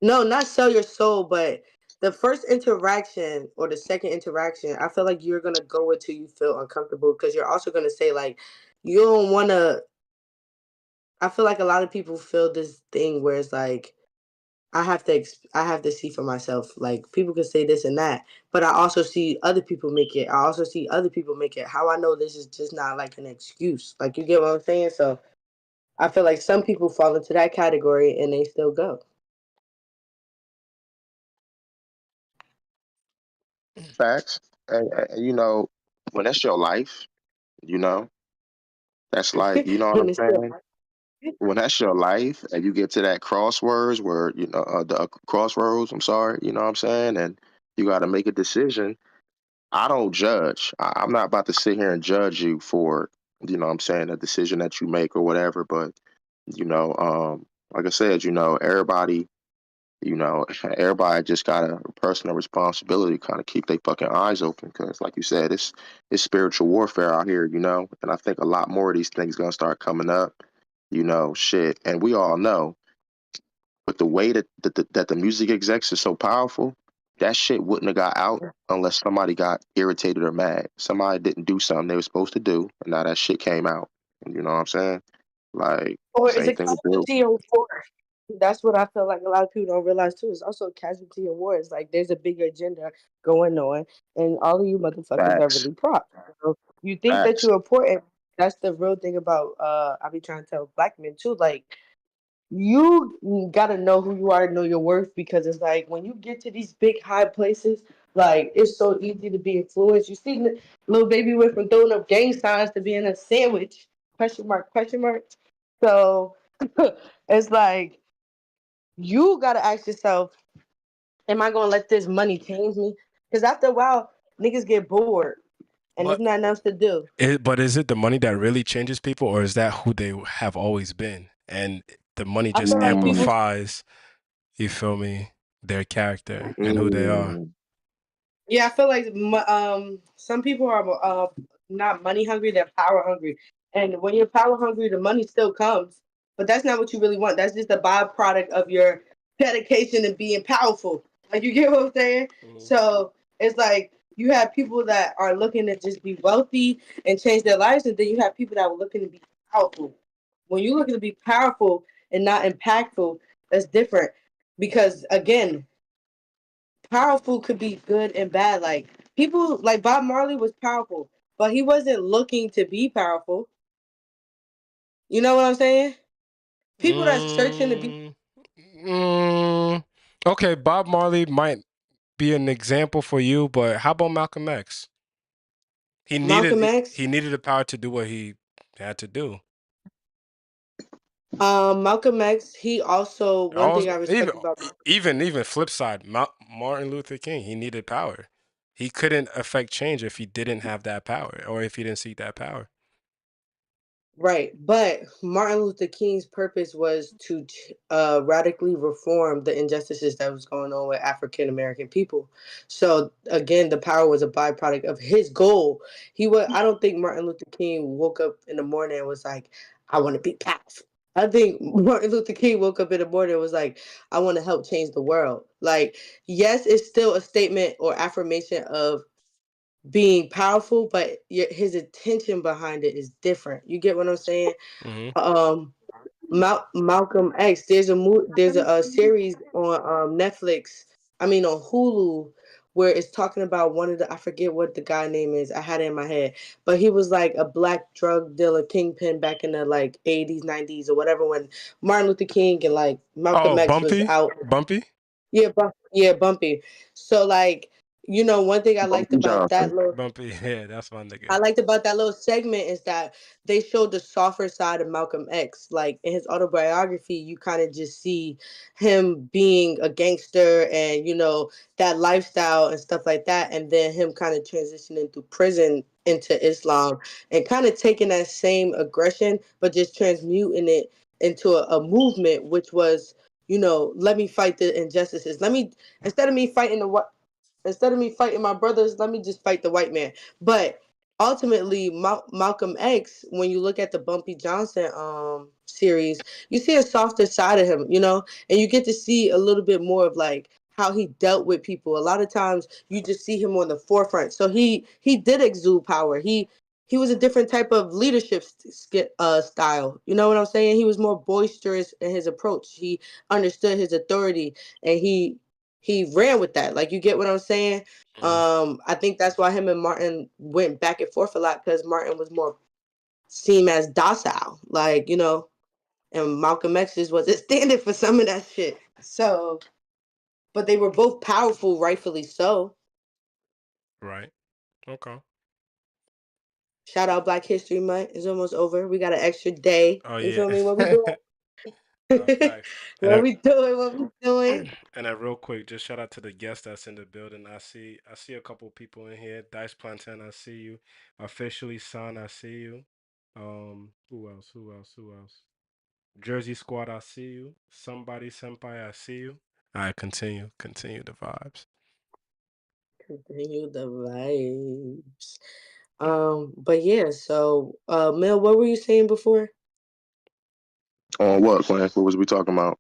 no, not sell your soul, but the first interaction or the second interaction, I feel like you're gonna go until you feel uncomfortable because you're also gonna say like you don't wanna. I feel like a lot of people feel this thing where it's like I have to see for myself. Like people can say this and that, but I also see other people make it. I also see other people make it. How I know this is just not like an excuse. Like you get what I'm saying? So I feel like some people fall into that category and they still go. Facts. And you know, when that's your life, you know, that's like, you know what I'm When it's still saying? When that's your life and you get to that crosswords where, the crossroads, I'm sorry, you know what I'm saying? And you got to make a decision. I don't judge. I'm not about to sit here and judge you for, you know what I'm saying, a decision that you make or whatever. But, you know, like I said, everybody just got a personal responsibility to kind of keep their fucking eyes open. Because, like you said, it's spiritual warfare out here, you know? And I think a lot more of these things going to start coming up, shit. And we all know, but the way that the music execs is so powerful, that shit wouldn't have got out unless somebody got irritated or mad. Somebody didn't do something they were supposed to do, and now that shit came out. You know what I'm saying? Like or it's same a thing with Bill. casualty of war. That's what I feel like a lot of people don't realize too. It's also a casualty of war. It's like there's a bigger agenda going on, and all of you motherfuckers are Facts, really props. So you think that facts. you're important. That's the real thing about I be trying to tell black men too. Like you gotta know who you are, know your worth, because it's like when you get to these big high places, like it's so easy to be influenced. You see the little baby went from throwing up gang signs to being a sandwich question mark question mark. So it's like you gotta ask yourself, am I gonna let this money change me? Because after a while, niggas get bored and there's But nothing else to do. is it the money that really changes people, or is that who they have always been, and the money I just feel like people. Mm, amplifies, you feel me, their character and who they are? mm, Yeah, I feel like some people are not money hungry; they're power hungry. And when you're power hungry, the money still comes, but that's not what you really want. That's just a byproduct of your dedication and being powerful. Like you get what I'm saying? Mhm. So it's like you have people that are looking to just be wealthy and change their lives, and then you have people that are looking to be powerful. When you're looking to be powerful and not impactful, that's different. Because again, powerful could be good and bad. Like people like Bob Marley was powerful, but he wasn't looking to be powerful. You know what I'm saying? People that's searching to be Mm, mm, okay, Bob Marley might be an example for you, but how about Malcolm X? He Malcolm needed X. he needed the power to do what he had to do. Malcolm X. He also one thing Also, I respect about even flip side, Martin Luther King, he needed power. He couldn't affect change if he didn't have that power or if he didn't seek that power. right, but Martin Luther King's purpose was to radically reform the injustices that was going on with African American people. So again, the power was a byproduct of his goal. He was. I don't think Martin Luther King woke up in the morning and was like, "I want to be powerful." I think Martin Luther King woke up in the morning and was like, "I want to help change the world." Like, yes, it's still a statement or affirmation of being powerful, but his intention behind it is different. You get what I'm saying? Hmm. Um, Malcolm X. There's a series on Netflix. I mean on Hulu where it's talking about one of the, I forget what the guy name is. I had it in my head, but he was like a black drug dealer kingpin back in the like 80s, 90s or whatever when Martin Luther King and like Oh, Malcolm X was Bumpy, out. Bumpy, Yeah, yeah, Bumpy. So like, one thing I liked Bumpy about that Johnson. little Bumpy. Yeah, that's my I nigga. liked about that little segment is that they showed the softer side of Malcolm X. Like in his autobiography, you kind of just see him being a gangster and that lifestyle and stuff like that, and then him kind of transitioning through prison into Islam and kind of taking that same aggression, but just transmuting it into a movement, which was, let me fight the injustices. Let me instead of me fighting the what instead of me fighting my brothers, let me just fight the white man. But ultimately, Malcolm X, when you look at the Bumpy Johnson series, you see a softer side of him, and you get to see a little bit more of like how he dealt with people. A lot of times you just see him on the forefront. So he did exude power. He was a different type of leadership style. You know what I'm saying? He was more boisterous in his approach. He understood his authority, and he ran with that. Like, you get what I'm saying? Mm, I think that's why him and Martin went back and forth a lot, because Martin was more seen as docile, like, and Malcolm X just wasn't standing for some of that shit. So, but they were both powerful, rightfully so. right. Okay. Shout out Black History Month. It's almost over. We got an extra day. Oh You yeah. feel me? What we doing? Facts. And What we doing? What we doing? and then real quick, just shout out to the guests that's in the building. I see a couple people in here. Dice Plantain, I see you. Officially Son, I see you. Who else? Who else? Who else? Jersey Squad, I see you. Somebody Senpai, I see you. All right, continue the vibes. Continue the vibes. But yeah, so Mel, what were you saying before? On what, Glenn? What was we talking about?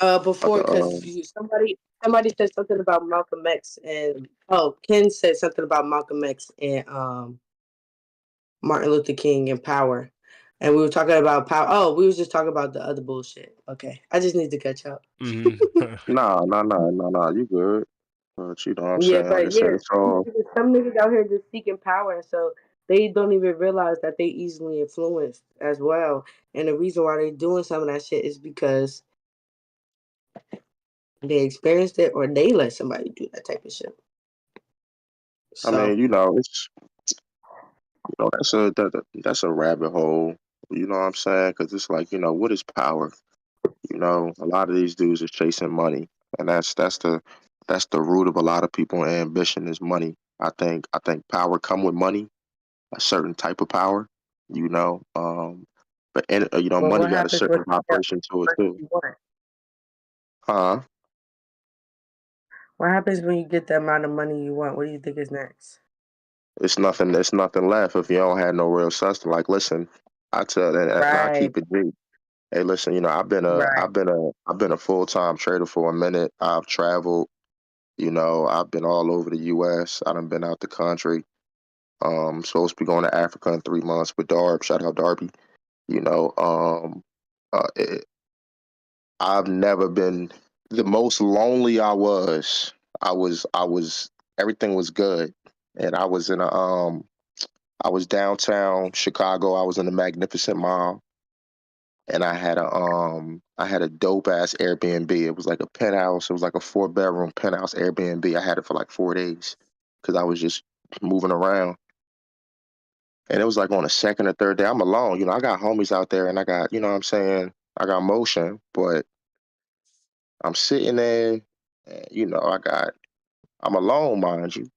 About Before, the because somebody said something about Malcolm X, and Ken said something about Malcolm X and Martin Luther King and power, and we were talking about power. Oh, we was just talking about the other bullshit. Okay, I just need to catch up. Mm-hmm. nah, you good. But you know what I'm Yeah, saying? Like I but said, yeah, it's all. some niggas out here just seeking power, so they don't even realize that they easily influenced as well. And the reason why they doing some of that shit is because they experienced it or they let somebody do that type of shit. I mean, So, it's that's a rabbit hole. You know what I'm saying? Because it's like, what is power? A lot of these dudes are chasing money, and that's the root of a lot of people ambition is money. I think power come with money, a certain type of power, you know. But but money what got a happens when certain you get vibration to it what too. you want? Huh? What happens when you get the amount of money you want? What do you think is next? It's nothing. There's nothing left if you don't have no real substance. Like, listen, I tell that, and I Right, keep it deep. Hey, listen, right. I've been a full-time trader for a minute. I've traveled. I've been all over the U.S. I done been out the country. Supposed to be going to Africa in 3 months with Darb. Shout out Darby. You know, um, uh, it, I've never been the most lonely I was. I was everything was good, and I was downtown Chicago. I was in the Magnificent Mile, and I had a dope ass Airbnb. It was like a penthouse. It was like a 4 bedroom penthouse Airbnb. I had it for like 4 days because I was just moving around. And it was like on the second or third day. I'm alone. I got homies out there, and I got, what I'm saying, I got motion, but I'm sitting there, and I'm alone, mind you.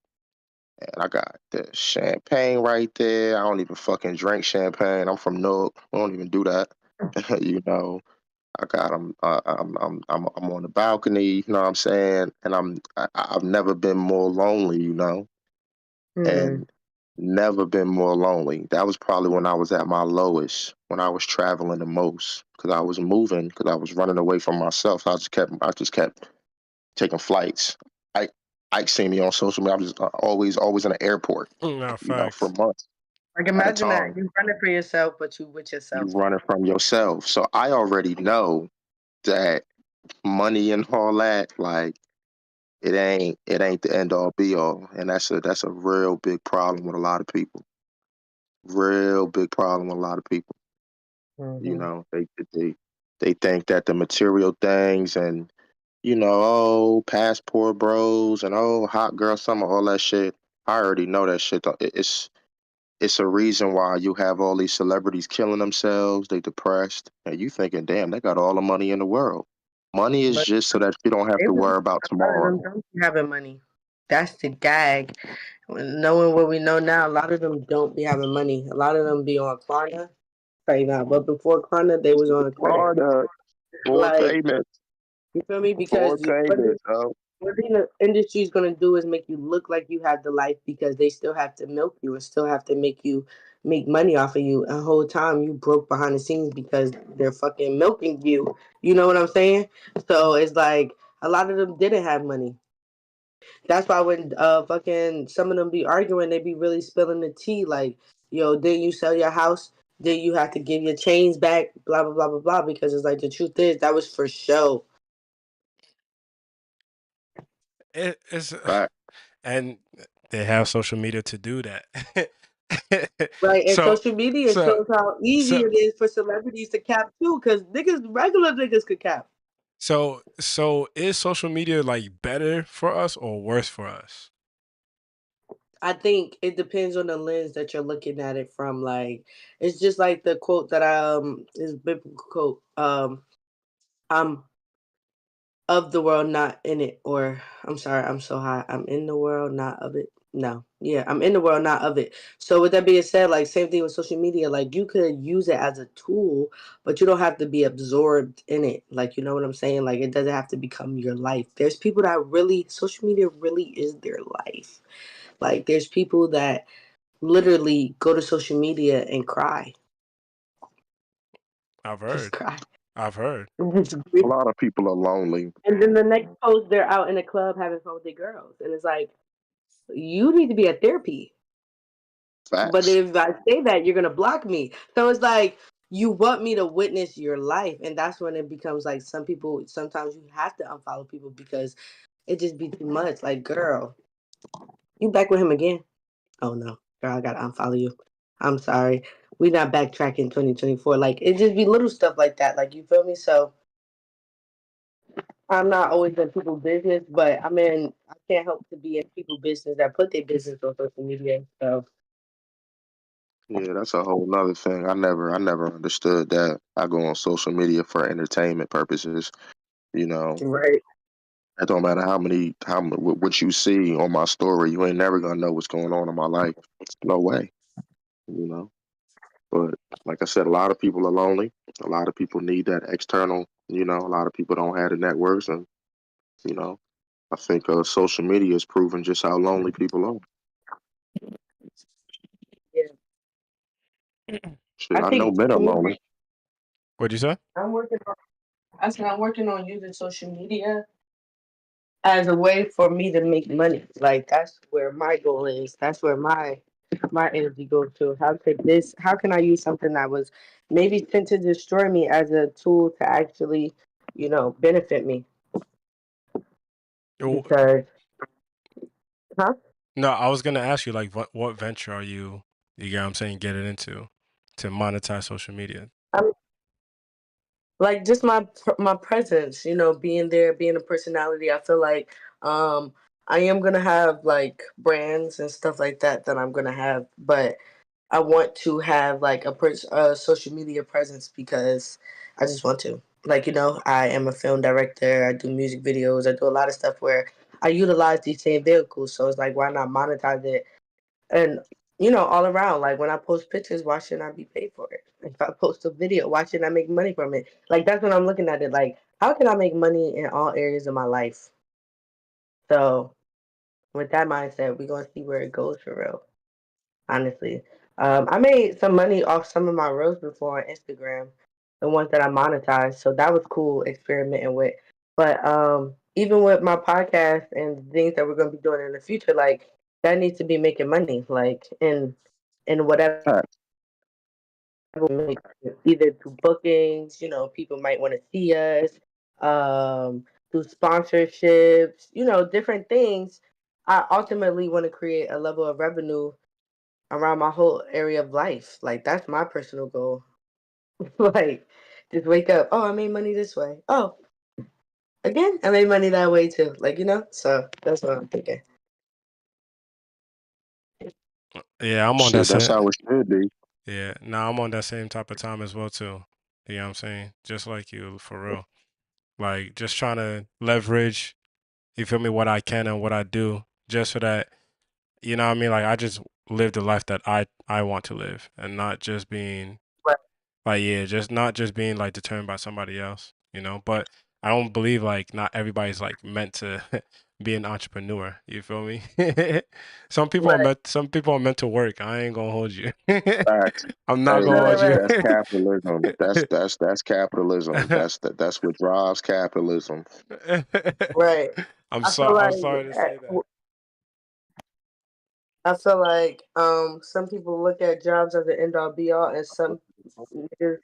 And I got the champagne right there. I don't even fucking drink champagne. I'm from Newark. We don't even do that. you know, I got I'm on the balcony. You know what I'm saying? And I've never been more lonely. Hmm. And never been more lonely. That was probably when I was at my lowest, when I was traveling the most, because I was moving, because I was running away from myself. I just kept taking flights. I Ike seen me on social media. I was always in the airport, No for facts. months Like, at a imagine that time. you running for yourself, but you with You yourself. running from yourself. So I already know that money and all that, like it ain't the end all be all, and that's a real big problem with a lot of people. Real big problem with a lot of people. You Hmm. know, they they think that the material things and oh, passport bros and oh, hot girl summer, all that shit. I already know that shit. It's a reason why you have all these celebrities killing themselves. They depressed, and you thinking, damn, they got all the money in the world. Money is But just so that you don't have they to really, worry about a lot of them tomorrow. don't be having money. That's the gag. Knowing what we know now, a lot of them don't be having money. A lot of them be on Klarna right now. But before Klarna, they was on credit. Florida, four Like, payments, you feel me? four Because payments. Oh, what the industry is going to do is make you look like you have the life because they still have to milk you and still have to make you make money off of you. And whole time you broke behind the scenes because they're fucking milking you. You know what I'm saying? So it's like a lot of them didn't have money. That's why when fucking some of them be arguing, they be really spilling the tea. Like, yo, didn't you sell your house? Did you have to give your chains back? Blah blah blah blah blah. Because it's like the truth is that was for show. It's fact. and they have social media to do that. Right, and so social media so shows how easy so it is for celebrities to cap too, because niggas, regular niggas could cap. so is social media like better for us or worse for us? I think it depends on the lens that you're looking at it from. Like, it's just like the quote that is biblical quote. I'm of the world, not in it. Or I'm sorry, I'm so high. I'm in the world, not of it. No, yeah, I'm in the world, not of it. So with that being said, like same thing with social media. Like you could use it as a tool, but you don't have to be absorbed in it. Like you know what I'm saying? Like it doesn't have to become your life. There's people that really social media really is their life. Like there's people that literally go to social media and cry, I've just heard. cry. I've heard. A lot of people are lonely. And then the next post, they're out in a club having fun with their girls, and it's like you need to be at therapy. But Facts. if I say that, you're gonna block me. So it's like you want me to witness your life, and that's when it becomes like some people. Sometimes you have to unfollow people because it just be too much. Like, girl, you back with him again? Oh no, girl, I gotta unfollow you. I'm sorry, we not backtracking 2024. Like it just be little stuff like that. Like you feel me? So I'm not always in people's business, but I mean I can't help to be in people's business that put their business on social media. So Yeah, that's a whole nother thing. I never understood that. I go on social media for entertainment purposes. You know, right. it don't matter what you see on my story. You ain't never gonna know what's going on in my life. No way. You know. But like I said, a lot of people are lonely. A lot of people need that external. A lot of people don't have the networks, and you know, I think social media has proven just how lonely people are. Yeah. Shit, I I know think men are to me, lonely. What'd you say? I'm working on. I said I'm working on using social media as a way for me to make money. Like that's where my goal is. That's where my energy goes to. How could this? How can I use something that was maybe sent to destroy me as a tool to actually, benefit me? Oh, Because, huh? no, I was gonna ask you like what venture are you get what I'm saying, get it into to monetize social media? I'm like just my presence. Being there, being a personality. I feel like I am gonna have like brands and stuff like that I'm gonna have, but I want to have like a social media presence because I just want to. Like, I am a film director. I do music videos. I do a lot of stuff where I utilize these same vehicles. So it's like, why not monetize it? And, all around. Like, when I post pictures, why shouldn't I be paid for it? If I post a video, why shouldn't I make money from it? Like, that's when I'm looking at it. Like, how can I make money in all areas of my life? So, with that mindset, we're going to see where it goes for real, honestly. I made some money off some of my reels before on Instagram, the ones that I monetized. So that was cool experimenting with. But even with my podcast and things that we're gonna be doing in the future, like that needs to be making money, like in whatever make either through bookings, people might want to see us. through sponsorships, different things. I ultimately want to create a level of revenue around my whole area of life. Like that's my personal goal. Like just wake up. Oh, I made money this way. Oh, again, I made money that way too. So that's what I'm thinking. Yeah, I'm on that Shit, that's same. how it should be. Yeah, now I'm on that same type of time as well too. You know what I'm saying? Just like you, for real. Like just trying to leverage, you feel me, what I can and what I do, just so that you know what I mean. Like I just live the life that I want to live, and not just being Right. like yeah, just not just being like determined by somebody else. But I don't believe like not everybody's like meant to be an entrepreneur. You feel me? Right. Some people are meant to work. I ain't gonna hold you. Facts. I'm not Hey, gonna Right. hold that's you. Right. that's capitalism. That's capitalism. That's what drives capitalism. Right. I'm I feel sorry. I'm like sorry to say that. some people look at jobs as the end all be all, and some niggas,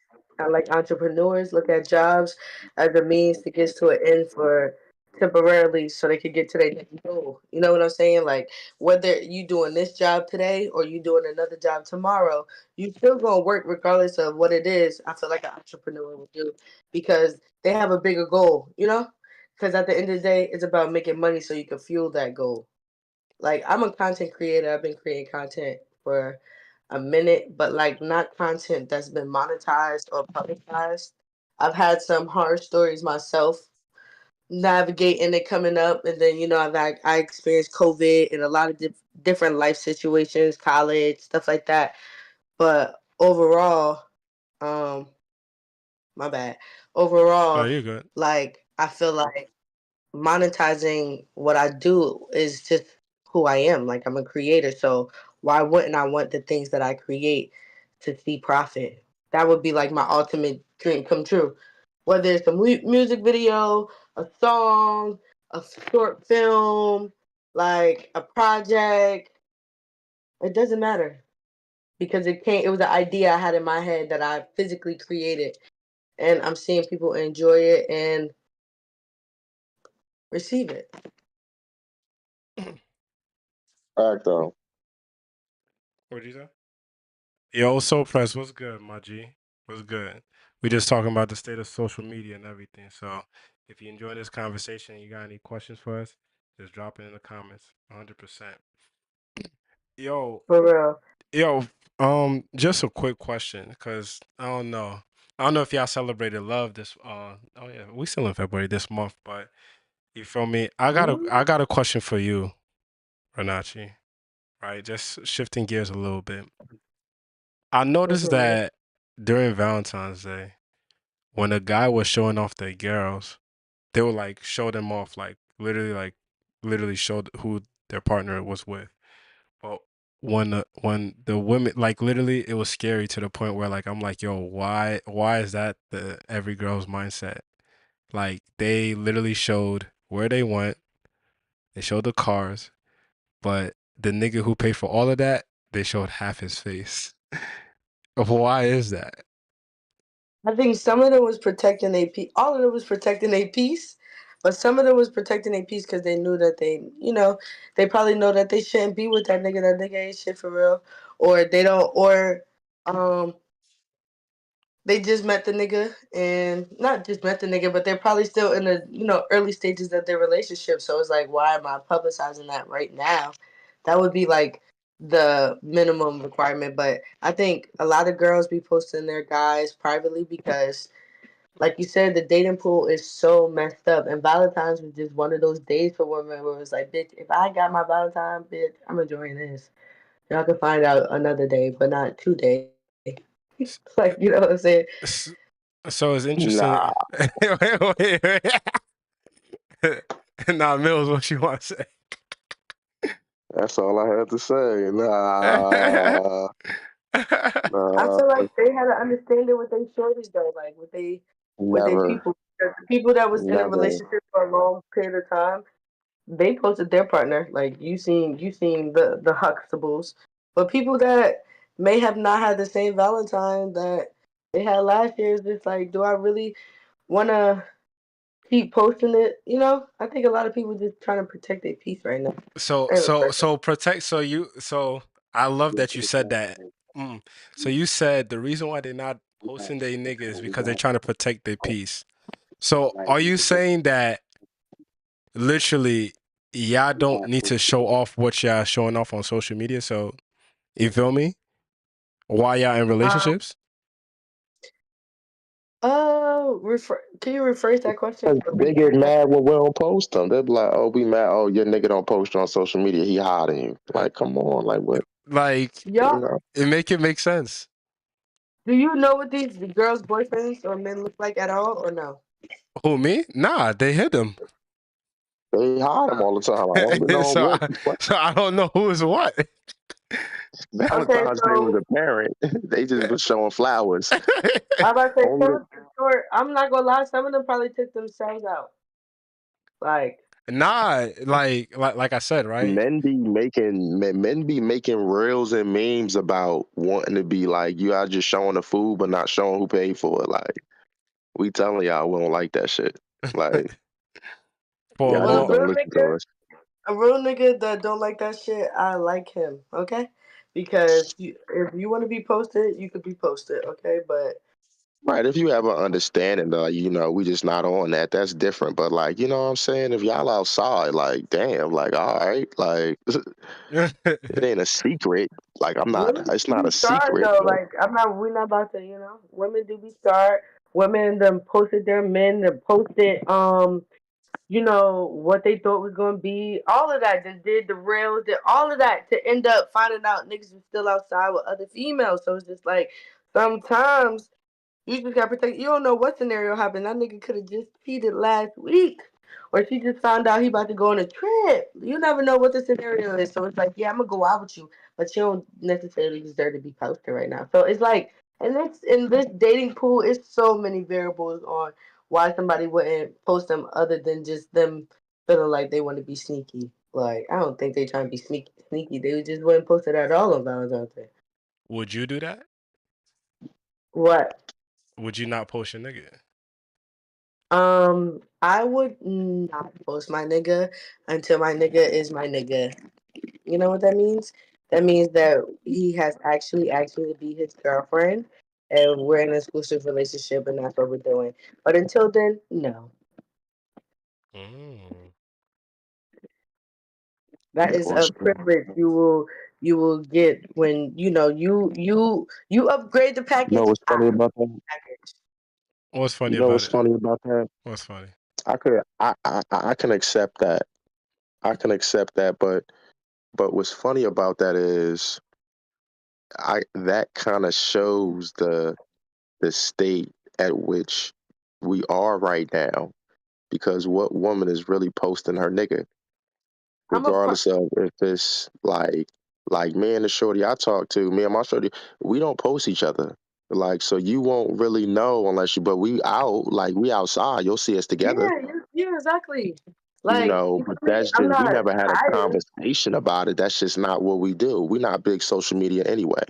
like entrepreneurs, look at jobs as a means to get to an end for temporarily, so they could get to their next goal. You know what I'm saying? Like whether you doing this job today or you doing another job tomorrow, you still gonna work regardless of what it is. I feel like an entrepreneur would do because they have a bigger goal. Because at the end of the day, it's about making money so you can fuel that goal. Like I'm a content creator. I've been creating content for a minute, but like not content that's been monetized or publicized. I've had some horror stories myself navigating it coming up, and then I experienced COVID and a lot of different life situations, college stuff like that. But overall, um, my bad. Oh, Overall, you're good. like I feel like monetizing what I do is just who I am. Like I'm a creator, so why wouldn't I want the things that I create to see profit? That would be like my ultimate dream come true. Whether it's a music video, a song, a short film, like a project, it doesn't matter because it can't. It was an idea I had in my head that I physically created, and I'm seeing people enjoy it and receive it. Fact though. What'd you say? Yo, Soul Press, what's good, my G? What's good? We just talking about the state of social media and everything. So if you enjoy this conversation and you got any questions for us, just drop it in the comments. 100%. Yo, For real. yo, just a quick question, because I don't know. I don't know if y'all celebrated love this oh yeah, we still in February this month, but you feel me? I got a question for you, Renachi. Right? Just shifting gears a little bit. I noticed Mm-hmm. that during Valentine's Day, when a guy was showing off their girls, they would like show them off, like literally showed who their partner was with. But when the women like literally, it was scary to the point where like I'm like, yo, why is that the every girl's mindset? Like they literally showed where they went, they showed the cars, but the nigga who paid for all of that, they showed half his face. Why is that? I think some of them was protecting a peace. All of them was protecting a peace, but some of them was protecting a peace because they knew that they probably know that they shouldn't be with that nigga. That nigga ain't shit for real, or they don't, or um, they just met the nigga and not just met the nigga, but they're probably still in the early stages of their relationship. So it's like, why am I publicizing that right now? That would be like the minimum requirement. But I think a lot of girls be posting their guys privately because, like you said, the dating pool is so messed up. And Valentine's was just one of those days for women where it was like, bitch, if I got my Valentine, bitch, I'm enjoying this. Y'all can find out another day, but not today. S- Like, you know what I'm saying? s- So it's Nah, interesting. Wait. Nah, Mills, what you want to that's all I had to say. say? Nah, I nah, feel like they had an understanding with their shorties though, like with they never, people. The people that was in a never. relationship for a long period of time, they posted their partner. Like you seen the Huxtables, but people that may have not had the same Valentine that they had last year is just like, do I really want to? keep posting it. I think a lot of people just trying to protect their peace right now. So Ain't no so pressure. so protect so I love that you said that. Mm. So you said the reason why they're not posting their niggas is because they're trying to protect their peace. So are you saying that literally y'all don't need to show off what y'all showing off on social media? So you feel me? Why y'all in Um, relationships? can you rephrase that question? They get mad when we don't post them. They be like, "Oh, we mad. Oh, your nigga don't post you on social media. He hiding you." Like, come on, like what? Like You Y'all, know, it make sense. do you know what these girls' boyfriends or men look like at all, or no? Who me? Nah, they hit them. they hide him all the time. I don't know so what. I, so I don't know who is what. Okay, Valentine's Day was so a parent. They just was showing flowers. I about to say Only some the of them short. I'm not gonna lie, some of them probably took themselves out. Like, Nah, like I said, right? men be making reels and memes about wanting to be like you are just showing the food but not showing who paid for it. Like we telling y'all we don't like that shit. Like For y'all well, just what? don't listen to us. a real nigga that don't like that shit, I like him. Okay, because if you want to be posted, you could be posted. Okay, but Right. If you have an understanding we just not on that, that's different. But like, you know what I'm saying? If y'all outside, like, damn, like, all right, like it ain't a secret. Like women it's do not be a scarred secret, though. but Like, we're not about to. Women do be scarred. Women them posted their men. Them posted what they thought was gonna be. All of that. Just did the rails. Did all of that to end up finding out niggas was still outside with other females. So it's just like sometimes you just got to protect. You don't know what scenario happened. That nigga could have just cheated last week, or she just found out he about to go on a trip. You never know what the scenario is. So it's like, yeah, I'm gonna go out with you, but you don't necessarily deserve to be posted right now. So it's like, and this in this dating pool, it's so many variables on why somebody wouldn't post them other than just them feeling like they want to be sneaky. Like, I don't think they trying to be sneaky. Sneaky. They just wouldn't post it at all on Valentine's Day. Would you do that? What? Would you not post your nigga? I would not post my nigga until my nigga is my nigga. You know what that means? That means that he has actually to be his girlfriend, and we're in an exclusive relationship, and that's what we're doing. But until then, no. Mm. That is or a privilege you will get when you upgrade the you know package. what's I funny about that? package. What's funny You know about what's it? funny about that? What's funny? I can accept that. I can accept that, but what's funny about that is I that kind of shows the state at which we are right now because what woman is really posting her nigga, I'm a pro- regardless of if it's like me and the shorty I talk to, me and my shorty, we don't post each other. Like so you won't really know unless you but we out, like we outside, you'll see us together, yeah, yeah, exactly. Like, you but feel me? that's I'm just we not never had a hiding. conversation about it. That's just not what we do. We're not big social media anyway.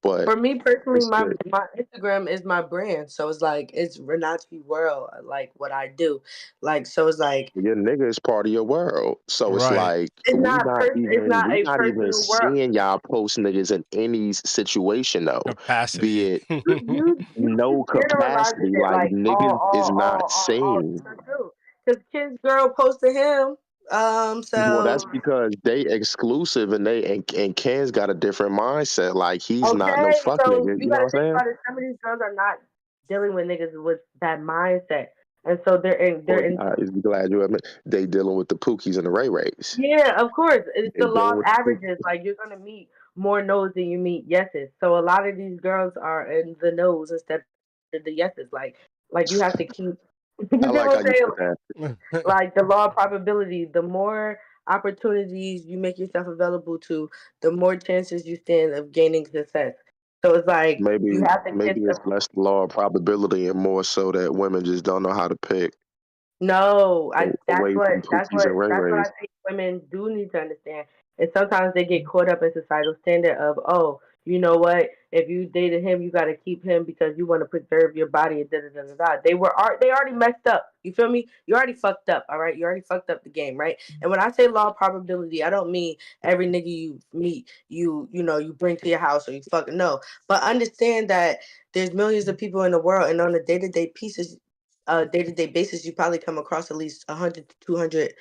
But For me personally, it's my Instagram is my brand, so it's like it's Renachi World, like what I do, like so it's like your nigga is part of your world. So it's Right. like it's not we a not even personal world. seeing y'all post niggas in any situation though. Be Capacity. it You no keep generalizing capacity. it Like like niggas is not all seen. the true. Because Ken's girl posted him, Well, so that's because they exclusive and and Ken's got a different mindset. Like he's not no okay, fuck so nigga. you You know got to what I'm think saying? about it. Some of these girls are not dealing with niggas with that mindset, and so they're Or in. is glad you admit they dealing with the Pookies and the Ray Rays. Yeah, of course. It's They the law dealing of with the averages. Pookies. Like, you're gonna meet more no's than you meet yeses. So a lot of these girls are in the no's instead of the yeses. Like you have to keep. You get I what I'm like how saying? you put that. Like the law of probability. The more opportunities you make yourself available to, the more chances you stand of gaining success. So it's like you have to Maybe get it's the. less the law of probability and more so that women just don't know how to pick No, I away from Pookies and Ray that's what I Rays. think women do need to understand. And sometimes they get caught up in societal standard of, oh, you know what? If you dated him, you got to keep him because you want to preserve your body. Da, da, da, da, da. They already messed up. You feel me? You already fucked up. All right, you already fucked up the game, right? And when I say law of probability, I don't mean every nigga you meet, you bring to your house or you fucking no. But understand that there's millions of people in the world, and on a day to day basis, you probably come across at least 100 to 200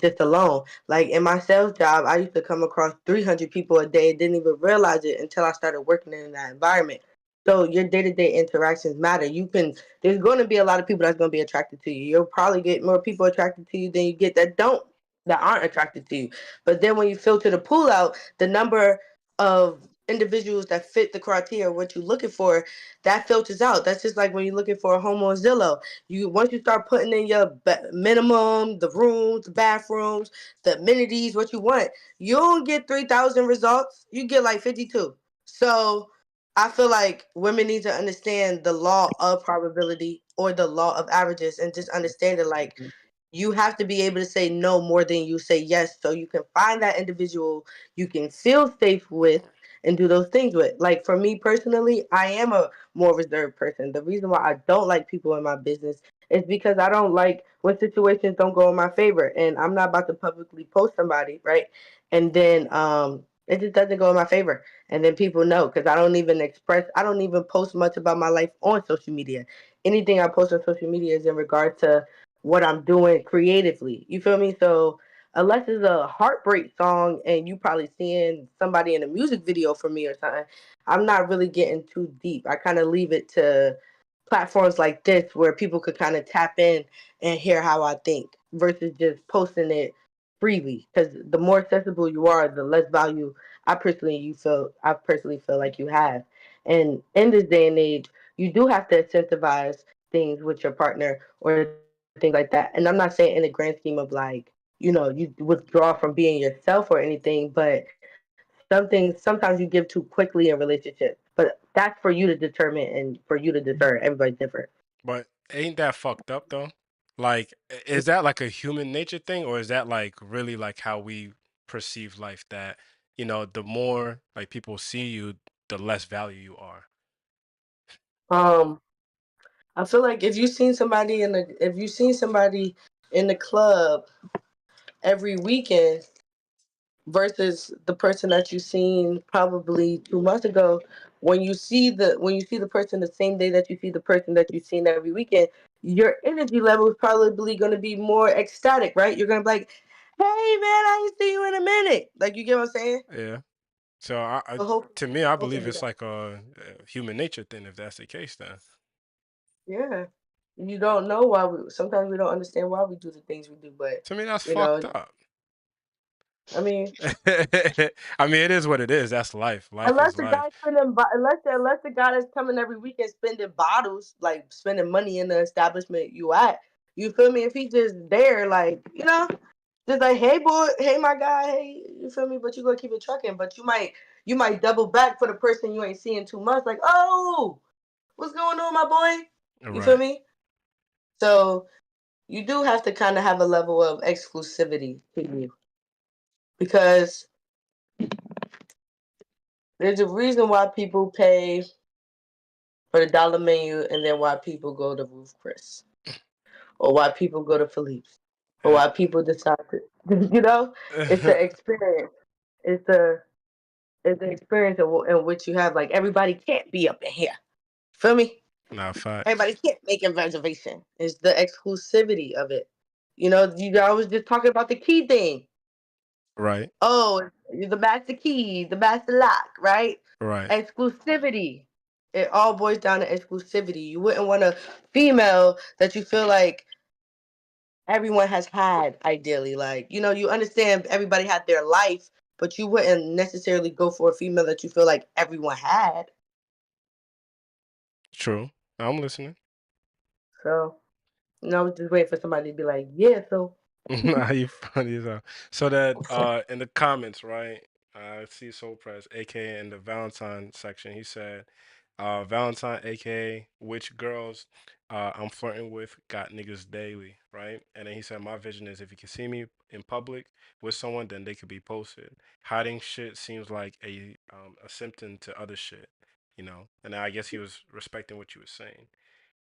just alone. Like in my sales job, I used to come across 300 people a day and didn't even realize it until I started working in that environment. So your day to day interactions matter. There's going to be a lot of people that's going to be attracted to you. You'll probably get more people attracted to you than you get that aren't attracted to you. But then when you filter the pool out, the number of individuals that fit the criteria of what you're looking for, that filters out. That's just like when you're looking for a home on Zillow. Once you start putting in your minimum, the rooms, the bathrooms, the amenities, what you want, you don't get 3,000 results. You get like 52. So I feel like women need to understand the law of probability or the law of averages and just understand it like you have to be able to say no more than you say yes so you can find that individual you can feel safe with and do those things with. Like for me personally, I am a more reserved person. The reason why I don't like people in my business is because I don't like when situations don't go in my favor, and I'm not about to publicly post somebody, right? And then it just doesn't go in my favor, and then people know because I don't even post much about my life on social media. Anything I post on social media is in regard to what I'm doing creatively. You feel me? So unless it's a heartbreak song and you probably seeing somebody in a music video for me or something, I'm not really getting too deep. I kind of leave it to platforms like this where people could kind of tap in and hear how I think versus just posting it freely. Because the more accessible you are, the less value I personally feel like you have. And in this day and age, you do have to incentivize things with your partner or things like that. And I'm not saying in the grand scheme of like, you withdraw from being yourself or anything, but sometimes you give too quickly in relationships. But that's for you to determine and for you to discern. Everybody's different. But ain't that fucked up though? Like, is that like a human nature thing, or is that like really like how we perceive life? That the more like people see you, the less value you are. Um, I feel like if you seen somebody in the club every weekend versus the person that you seen probably 2 months ago, when you see the person the same day that you see the person that you seen every weekend, your energy level is probably going to be more ecstatic, right? You're going to be like, "Hey man, I ain't see you in a minute." Like, you get what I'm saying? Yeah. So So hopefully, to me, I believe hopefully it's that. like a human nature thing. If that's the case, then Yeah. You don't know why sometimes we don't understand why we do the things we do, but to me that's you fucked know, up. I mean, I mean, it is what it is. That's life. Life unless is the life. guy's unless the guy that's coming every weekend spending bottles, like spending money in the establishment you at, you feel me? If he's just there, like, just like, "Hey boy, hey my guy, hey," you feel me? But you gonna keep it trucking, but you might double back for the person you ain't seeing 2 months, like, "Oh, what's going on, my boy?" You feel Right. me? So you do have to kind of have a level of exclusivity to you because there's a reason why people pay for the dollar menu and then why people go to Ruth Chris or why people go to Philippe's or Uh, why people decide to, it's the experience. It's the it's the experience in which you have. Like, everybody can't be up in here. Feel me? nah, facts. Everybody can't make a reservation. It's the exclusivity of it. I was just talking about the key thing. Right. Oh, the master key, the master lock, right? Right. Exclusivity. It all boils down to exclusivity. You wouldn't want a female that you feel like everyone has had, ideally. Like, you understand everybody had their life, but you wouldn't necessarily go for a female that you feel like everyone had. True. I'm listening. So, I was just waiting for somebody to be like, "Yeah, so." Nah, you funny as hell. So that in the comments, right? I see Soul Press, aka in the Valentine section, he said Valentine, aka which girls I'm flirting with got niggas daily, right? And then he said, my vision is if you can see me in public with someone, then they could be posted. Hiding shit seems like a symptom to other shit, you know. And I guess he was respecting what you were saying.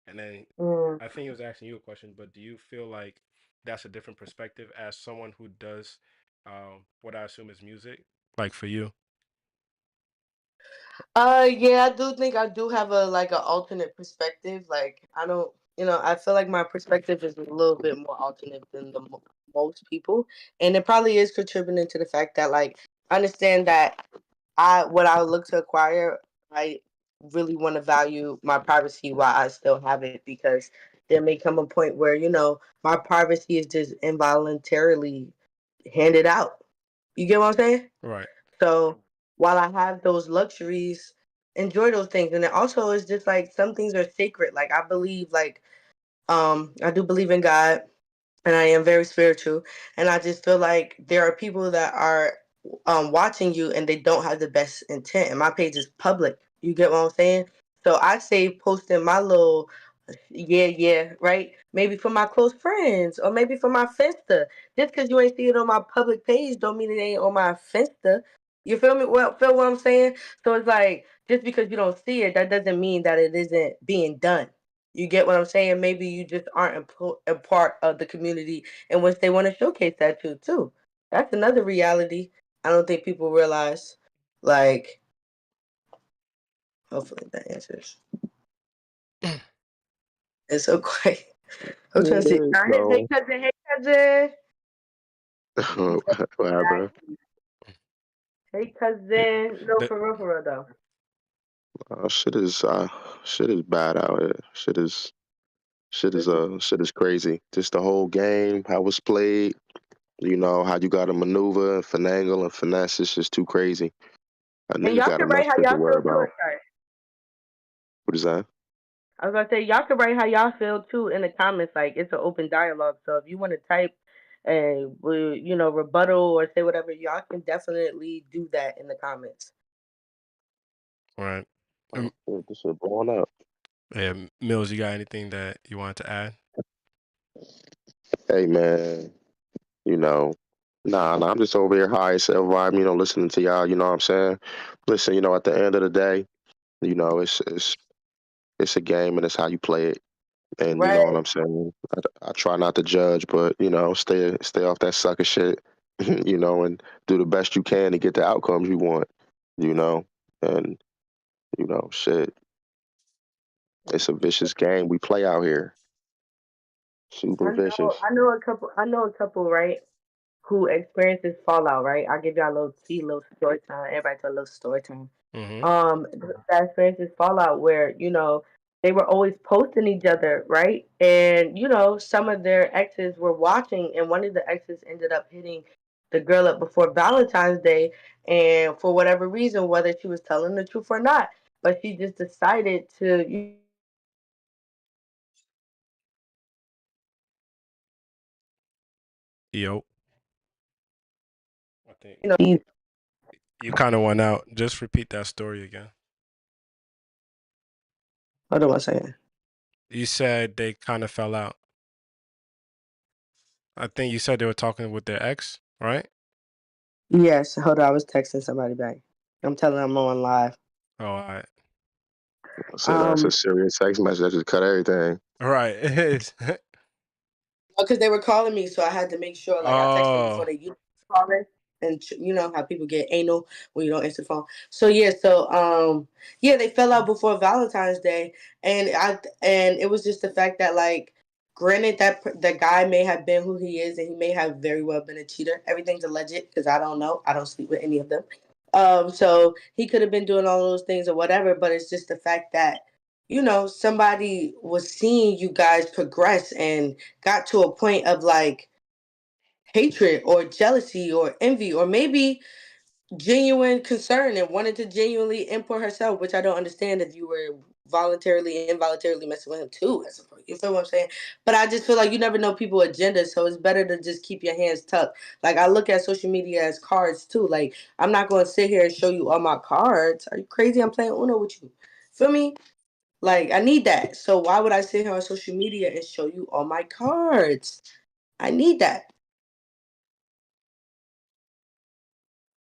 And then Mm. I think he was asking you a question, but do you feel like that's a different perspective as someone who does what I assume is music, like for you? Yeah, I do think I do have a like an alternate perspective. Like I don't, I feel like my perspective is a little bit more alternate than the most people, and it probably is contributing to the fact that like I understand that what I would look to acquire, I really want to value my privacy while I still have it because there may come a point where my privacy is just involuntarily handed out. You get what I'm saying? Right. So while I have those luxuries, enjoy those things. And it also is just like some things are sacred. Like I believe I do believe in God and I am very spiritual. And I just feel like there are people that are watching you and they don't have the best intent. And my page is public. You get what I'm saying? So I say posting my little yeah, right? Maybe for my close friends or maybe for my Finsta. Just because you ain't see it on my public page don't mean it ain't on my Finsta. You feel me? Well, feel what I'm saying? So it's like just because you don't see it, that doesn't mean that it isn't being done. You get what I'm saying? Maybe you just aren't a part of the community in which they want to showcase that to too. That's another reality. I don't think people realize. Like, hopefully that answers. It's so quiet. I'm trying to see. Yeah, Hey no. cousin, hey cousin. He's so Whatever. nice. Hey Yeah. cousin. No, The for real though. Uh, shit is uh, shit is bad out here. Shit is crazy. Just the whole game, how it's played. You know how you got to maneuver and finagle and finesse. It's just too crazy. A And nigga y'all got can enough write how shit to y'all worry feel too. about. What is that? I was gonna say y'all can write how y'all feel too in the comments. Like it's an open dialogue. So if you want to type a rebuttal or say whatever, y'all can definitely do that in the comments. right. Oh, shit, this shit blowing up. Yeah, Mills, you got anything that you wanted to add? Hey man, you know, nah, I'm just over here high as hell vibe. Listening to y'all. You know what I'm saying? Listen, at the end of the day, it's a game and it's how you play it. And you know what Right. I'm saying? I try not to judge, but stay off that sucker shit, and do the best you can to get the outcomes you want, you know, and shit, it's a vicious game we play out here, super I know. vicious. I know a couple. I know a couple. Right. Who experiences fallout. Right. I'll give y'all a little tea, little story time. Everybody tell a little story time. Mm-hmm. That experiences fallout where they were always posting each other, right? And some of their exes were watching, and one of the exes ended up hitting the girl up before Valentine's Day, and for whatever reason, whether she was telling the truth or not, but she just decided to Yo, I think you you kind of went out. Just repeat that story again. what am I saying? You said they kind of fell out. I think you said they were talking with their ex, right? Yes, hold on, I was texting somebody back. I'm telling them I'm on live. Oh, all right. So that's a Um, serious text message that just cut everything. All right. It is. because they were calling me, so I had to make sure. Like I texted them before Oh, they used to call in, and you know how people get anal when you don't answer the phone. So yeah, yeah, they fell out before Valentine's Day, and it was just the fact that like, granted that the guy may have been who he is, and he may have very well been a cheater. Everything's alleged because I don't know. I don't sleep with any of them. So he could have been doing all those things or whatever, but it's just the fact that somebody was seeing you guys progress and got to a point of like hatred or jealousy or envy or maybe genuine concern and wanted to genuinely import herself, which I don't understand if you were voluntarily involuntarily messing with him too at some point. You feel what I'm saying? But I just feel like you never know people's agenda, so it's better to just keep your hands tucked. Like I look at social media as cards too. Like I'm not going to sit here and show you all my cards. Are you crazy? I'm playing Uno with you. Feel me? Like I need that. So why would I sit here on social media and show you all my cards? I need that.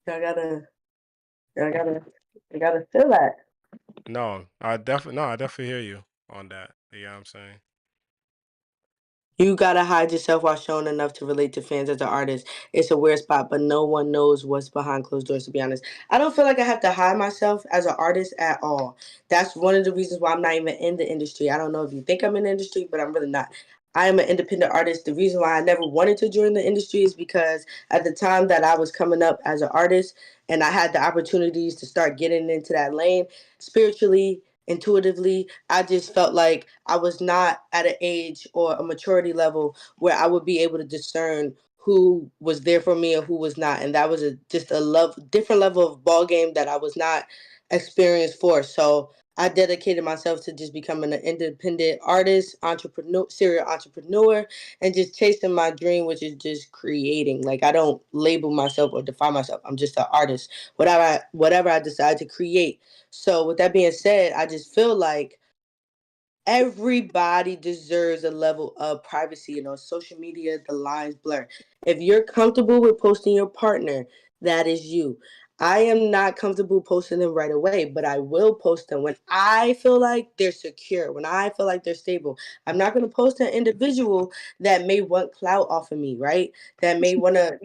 I gotta, I gotta, I gotta feel that. No, I definitely hear you on that. You know what I'm saying? You gotta hide yourself while showing enough to relate to fans as an artist. It's a weird spot, but no one knows what's behind closed doors, to be honest. I don't feel like I have to hide myself as an artist at all. That's one of the reasons why I'm not even in the industry. I don't know if you think I'm in the industry, but I'm really not. I am an independent artist. The reason why I never wanted to join the industry is because at the time that I was coming up as an artist and I had the opportunities to start getting into that lane spiritually, intuitively, I just felt like I was not at an age or a maturity level where I would be able to discern who was there for me and who was not. And that was just a different level of ball game that I was not experienced for. So I dedicated myself to just becoming an independent artist, entrepreneur, serial entrepreneur, and just chasing my dream, which is just creating. Like I don't label myself or define myself. I'm just an artist. Whatever I decide to create. So with that being said, I just feel like everybody deserves a level of privacy. On social media, the lines blur. If you're comfortable with posting your partner, that is you. I am not comfortable posting them right away, but I will post them when I feel like they're secure, when I feel like they're stable. I'm not going to post an individual that may want clout off of me, right? That may want to,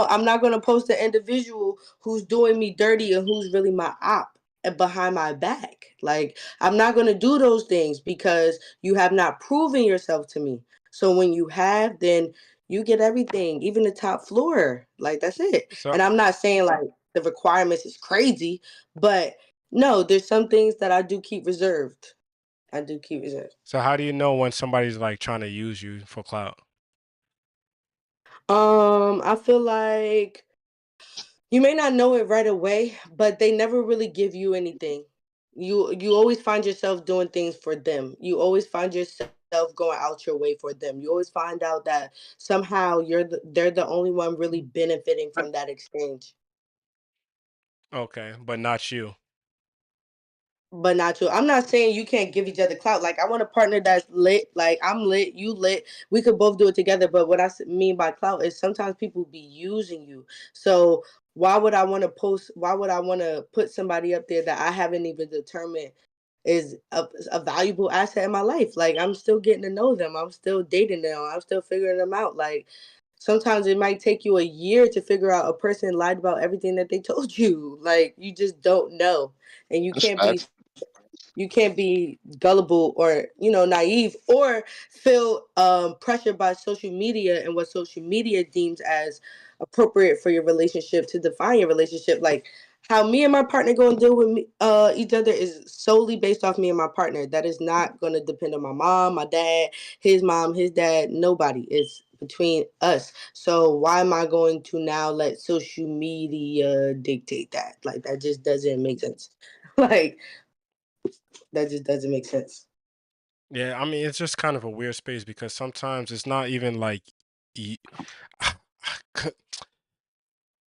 I'm not going to post an individual who's doing me dirty and who's really my op behind my back. Like, I'm not going to do those things because you have not proven yourself to me. So when you have, then you get everything, even the top floor. Like, that's it. So And I'm not saying like the requirements is crazy, but no, there's some things that I do keep reserved. I do keep reserved. so how do you know when somebody's like trying to use you for clout? I feel like you may not know it right away, but they never really give you anything. You always find yourself doing things for them. You always find yourself going out your way for them. You always find out that somehow they're the only one really benefiting from that exchange. Okay, but not you. But not true. I'm not saying you can't give each other clout. Like I want a partner that's lit. Like I'm lit, you lit. We could both do it together. But what mean by clout is sometimes people be using you. So why would I want to post? Why would I want to put somebody up there that I haven't even determined is a valuable asset in my life? Like I'm still getting to know them. I'm still dating them. I'm still figuring them out. Like sometimes it might take you a year to figure out a person lied about everything that they told you. Like you just don't know, and That's facts. you can't be gullible or naive or feel pressured by social media and what social media deems as appropriate for your relationship to define your relationship. Like how me and my partner going to deal with each other is solely based off me and my partner. That is not going to depend on my mom, his dad, nobody. It's between us. So why am I going to now let social media dictate that? Like that just doesn't make sense. Like that just doesn't make sense. Yeah, I mean it's just kind of a weird space because sometimes it's not even like y-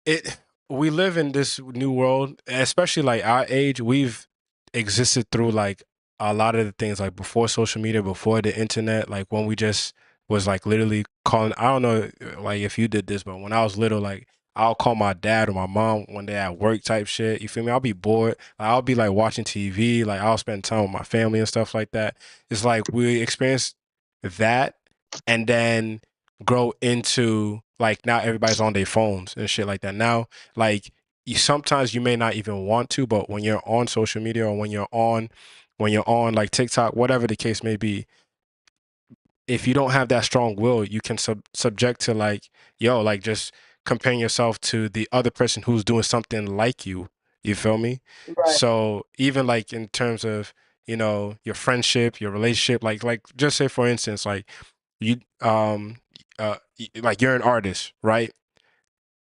it we live in this new world, especially like our age, we've existed through like a lot of the things like before social media, before the internet, like when we just was like literally calling. I don't know like if you did this, but when I was little, like I'll call my dad or my mom when they at work type shit. You feel me? I'll be bored. Like, I'll be like watching TV, like I'll spend time with my family and stuff like that. It's like we experience that and then grow into like now everybody's on their phones and shit like that. Now, like sometimes you may not even want to, but when you're on social media or when you're on like TikTok, whatever the case may be, if you don't have that strong will, you can subject to like, yo, like just comparing yourself to the other person who's doing something like you. You feel me? Right. So even like in terms of, your friendship, your relationship, like just say for instance, like you like you're an artist, right?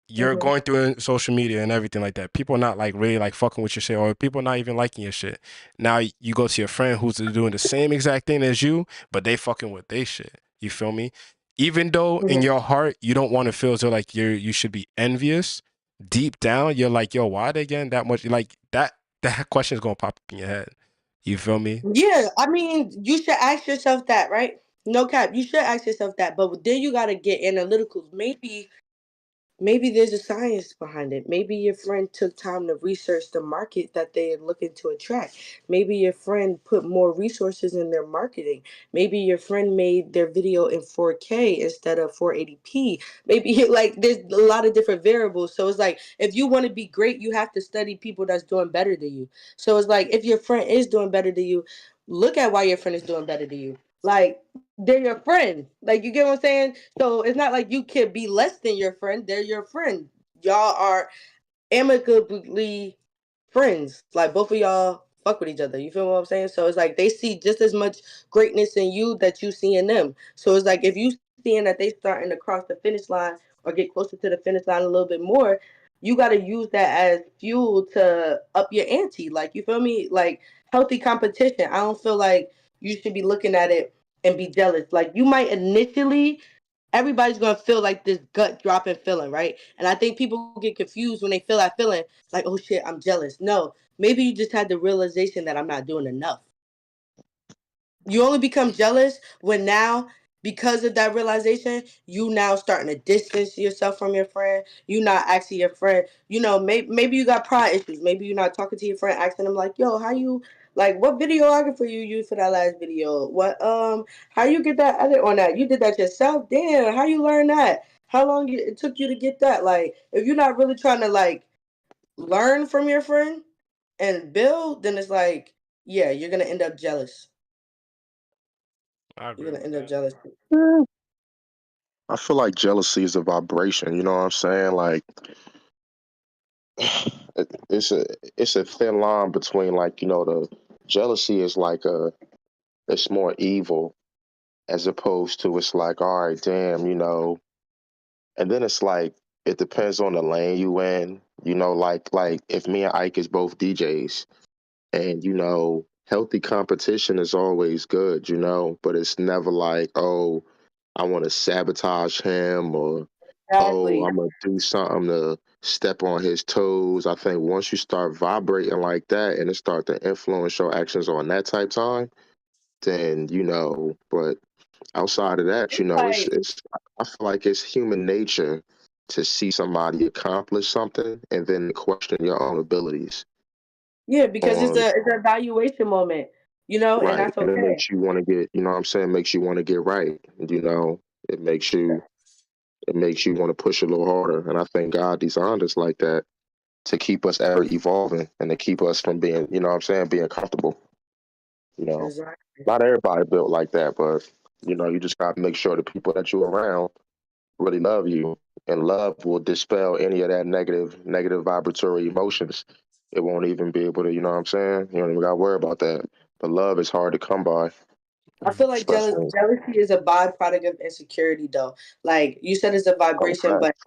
You're Hmm. going through social media and everything like that. People are not like really like fucking with your shit, or people are not even liking your shit. Now you go to your friend who's doing the same exact thing as you, but they fucking with they shit. You feel me? Even though in Hmm. your heart you don't want to feel as though like you should be envious, deep down you're like, yo, why they getting that much? Like that question is gonna pop up in your head. You feel me? Yeah, I mean, you should ask yourself that, right? No cap. You should ask yourself that, but then you gotta get analytical. Maybe there's a science behind it. Maybe your friend took time to research the market that they are looking to attract. Maybe your friend put more resources in their marketing. Maybe your friend made their video in 4K instead of 480p. Maybe like there's a lot of different variables. So it's like if you want to be great, you have to study people that's doing better than you. So it's like if your friend is doing better than you, look at why your friend is doing better than you. Like they're your friend. Like you get what I'm saying? So it's not like you can be less than your friend. They're your friend. Y'all are amicably friends. Like both of y'all fuck with each other. You feel what I'm saying? So it's like they see just as much greatness in you that you see in them. So it's like if you seeing that they starting to cross the finish line or get closer to the finish line a little bit more, you got to use that as fuel to up your ante. Like you feel me? Like healthy competition. I don't feel like you should be looking at it and be jealous. Like you might initially everybody's gonna feel like this gut dropping feeling, right? And I think people get confused when they feel that feeling, like, oh shit, I'm jealous. No, maybe you just had the realization that I'm not doing enough. You only become jealous when now, because of that realization, you now starting to distance yourself from your friend. You not asking your friend, maybe you got pride issues. Maybe you're not talking to your friend, asking them like, yo, how you like what videographer you use for that last video? How you get that edit on that? You did that yourself? Damn, how you learn that? How long it took you to get that? Like, if you're not really trying to like learn from your friend and build, then it's like, yeah, you're gonna end up jealous. I You're agree gonna with end up that. jealous. I feel like jealousy is a vibration. You know what I'm saying? Like it's a thin line between like the jealousy is like it's more evil as opposed to it's like all right, damn, and then it's like it depends on the lane you in. Like if me and Ike is both DJs, and healthy competition is always good, but it's never like, oh, I want to sabotage him, or oh, Exactly. I'm gonna do something to step on his toes. I think once you start vibrating like that and it start to influence your actions on that type time, then but outside of that, It's like, it's I feel like it's human nature to see somebody accomplish something and then question your own abilities yeah, because on it's an evaluation moment, and right, that's and it okay. makes you want to get, what I'm saying, makes you want to get right. It makes you want to push a little harder. And I think God designed us like that to keep us ever evolving and to keep us from being, what I'm saying, being comfortable. You know, Exactly. not everybody built like that, but you just got to make sure the people that you're around really love you, and love will dispel any of that negative vibratory emotions. It won't even be able to, you know what I'm saying? You don't even got to worry about that. But love is hard to come by, I feel like especially jealousy is a byproduct of insecurity, though. Like you said, it's a oh, vibration, but facts.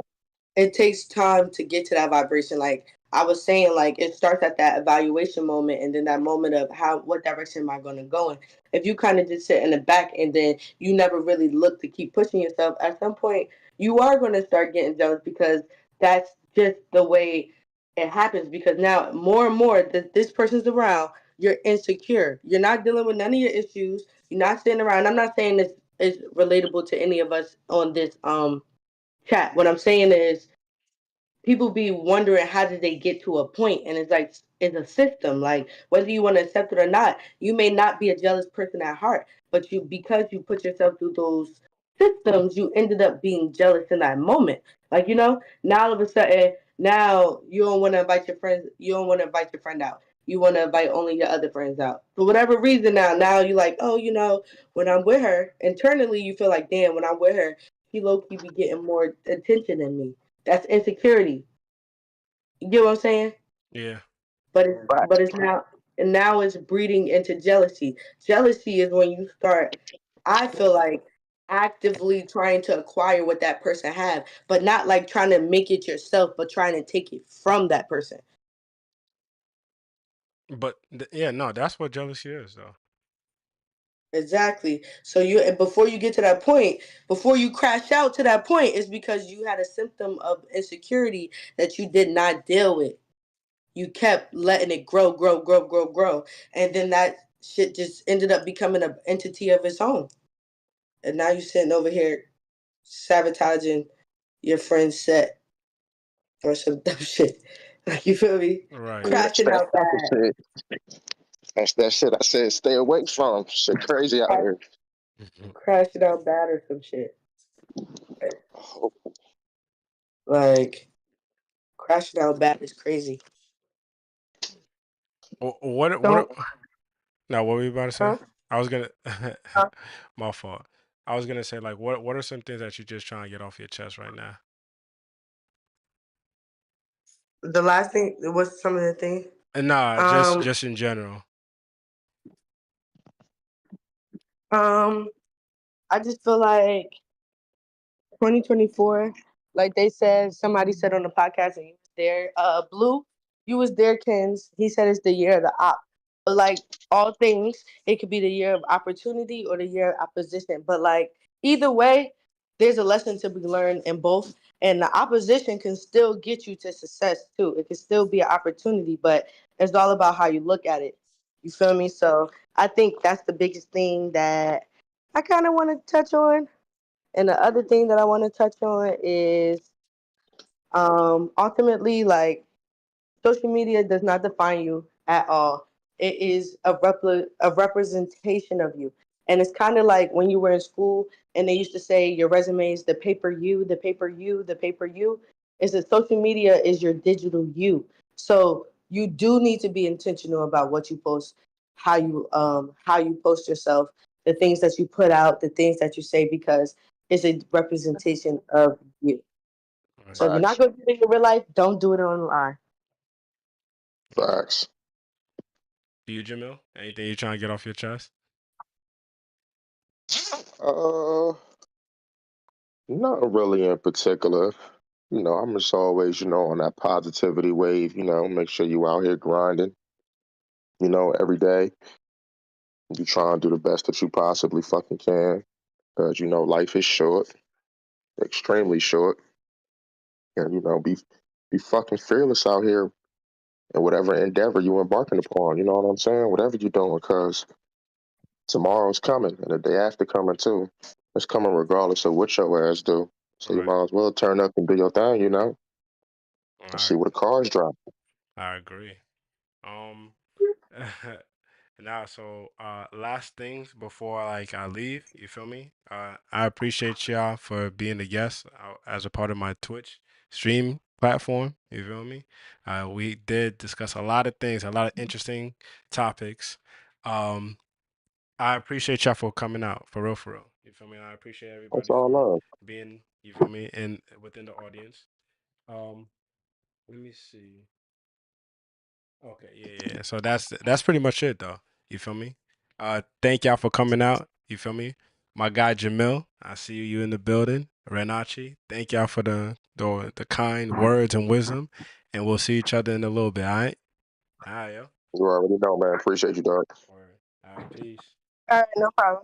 it takes time to get to that vibration. Like I was saying, like it starts at that evaluation moment and then that moment of what direction am I gonna go in. If you kind of just sit in the back and then you never really look to keep pushing yourself, at some point you are gonna start getting jealous because that's just the way it happens because now more and more that this person's around, you're insecure. You're not dealing with none of your issues. You're not sitting around. I'm not saying this is relatable to any of us on this chat. What I'm saying is people be wondering how did they get to a point, and it's like it's a system. Like whether you want to accept it or not, you may not be a jealous person at heart, but you because you put yourself through those systems, you ended up being jealous in that moment. Like now all of a sudden, now you don't want to invite your friends. You don't want to invite your friend out. You want to invite only your other friends out for whatever reason. Now you like, oh, when I'm with her, internally you feel like, damn, when I'm with her, she low key be getting more attention than me. That's insecurity. You get what I'm saying? Yeah. But it's now and now it's breeding into jealousy. Jealousy is when you start. I feel like actively trying to acquire what that person have, but not like trying to make it yourself, but trying to take it from that person. But yeah, no, that's what jealousy is, though. Exactly. So before you get to that point, before you crash out to that point, it's because you had a symptom of insecurity that you did not deal with. You kept letting it grow, grow, grow, grow, grow, and then that shit just ended up becoming an entity of its own. And now you're sitting over here sabotaging your friend's set or some dumb shit. Like, you feel me? Right. Yeah, Crashing that's out bad. shit. That's that shit I said stay away from. Shit crazy out here. Mhm. Crashing out bad or some shit. Oh, Like, crashing out bad is crazy. What? Don't, Now, what were you about to say? huh? I was gonna. Huh? My fault. I was gonna say like, what are some things that you just trying to get off your chest right now? The last thing, what's some of the things? And nah, just Um, just in general. um, I just feel like 2024, like they said, somebody said on the podcast, and you was there, Blue, you was there, Kenz. He said it's the year of the op. But like all things, it could be the year of opportunity or the year of opposition. But like either way, there's a lesson to be learned in both. And the opposition can still get you to success too. It can still be an opportunity, but it's all about how you look at it. You feel me? So I think that's the biggest thing that I kind of want to touch on. And the other thing that I want to touch on is ultimately, like, social media does not define you at all. It is a representation of you. And it's kind of like when you were in school and they used to say your resume is the paper you, the paper you, the paper you. Is that social media is your digital you. So you do need to be intentional about what you post, how you post yourself, the things that you put out, the things that you say, because it's a representation of you. Right. So if you're not facts, going to do it in your real life, don't do it online. facts. Do you, Jamil? Anything you trying to get off your chest? Uh, not really in particular. I'm just always, on that positivity wave. Make sure you out here grinding. Every day you try and do the best that you possibly fucking can, because life is short, extremely short, and be fucking fearless out here in whatever endeavor you embarking upon. You know what I'm saying? Whatever you're doing, because tomorrow's coming and the day after coming too. It's coming regardless of what your ass do. So you Right. might as well turn up and do your thing, and I see what the cars drop. I agree. Um, now, so last things before like I leave, you feel me? I appreciate y'all for being a guest as a part of my Twitch stream platform. You feel me? We did discuss a lot of things, a lot of interesting topics. Um, I appreciate y'all for coming out, for real, for real. You feel me? I appreciate That's everybody all for love. being, you feel me, in within the audience. Um, let me see. Okay, yeah. So that's pretty much it though. You feel me? Thank y'all for coming out. You feel me? My guy Jamil, I see you in the building. Renachi, thank y'all for the kind words and wisdom. And we'll see each other in a little bit, all right? All right, yo. You already know, man. Appreciate you, dog. All right, peace. All right, no problem.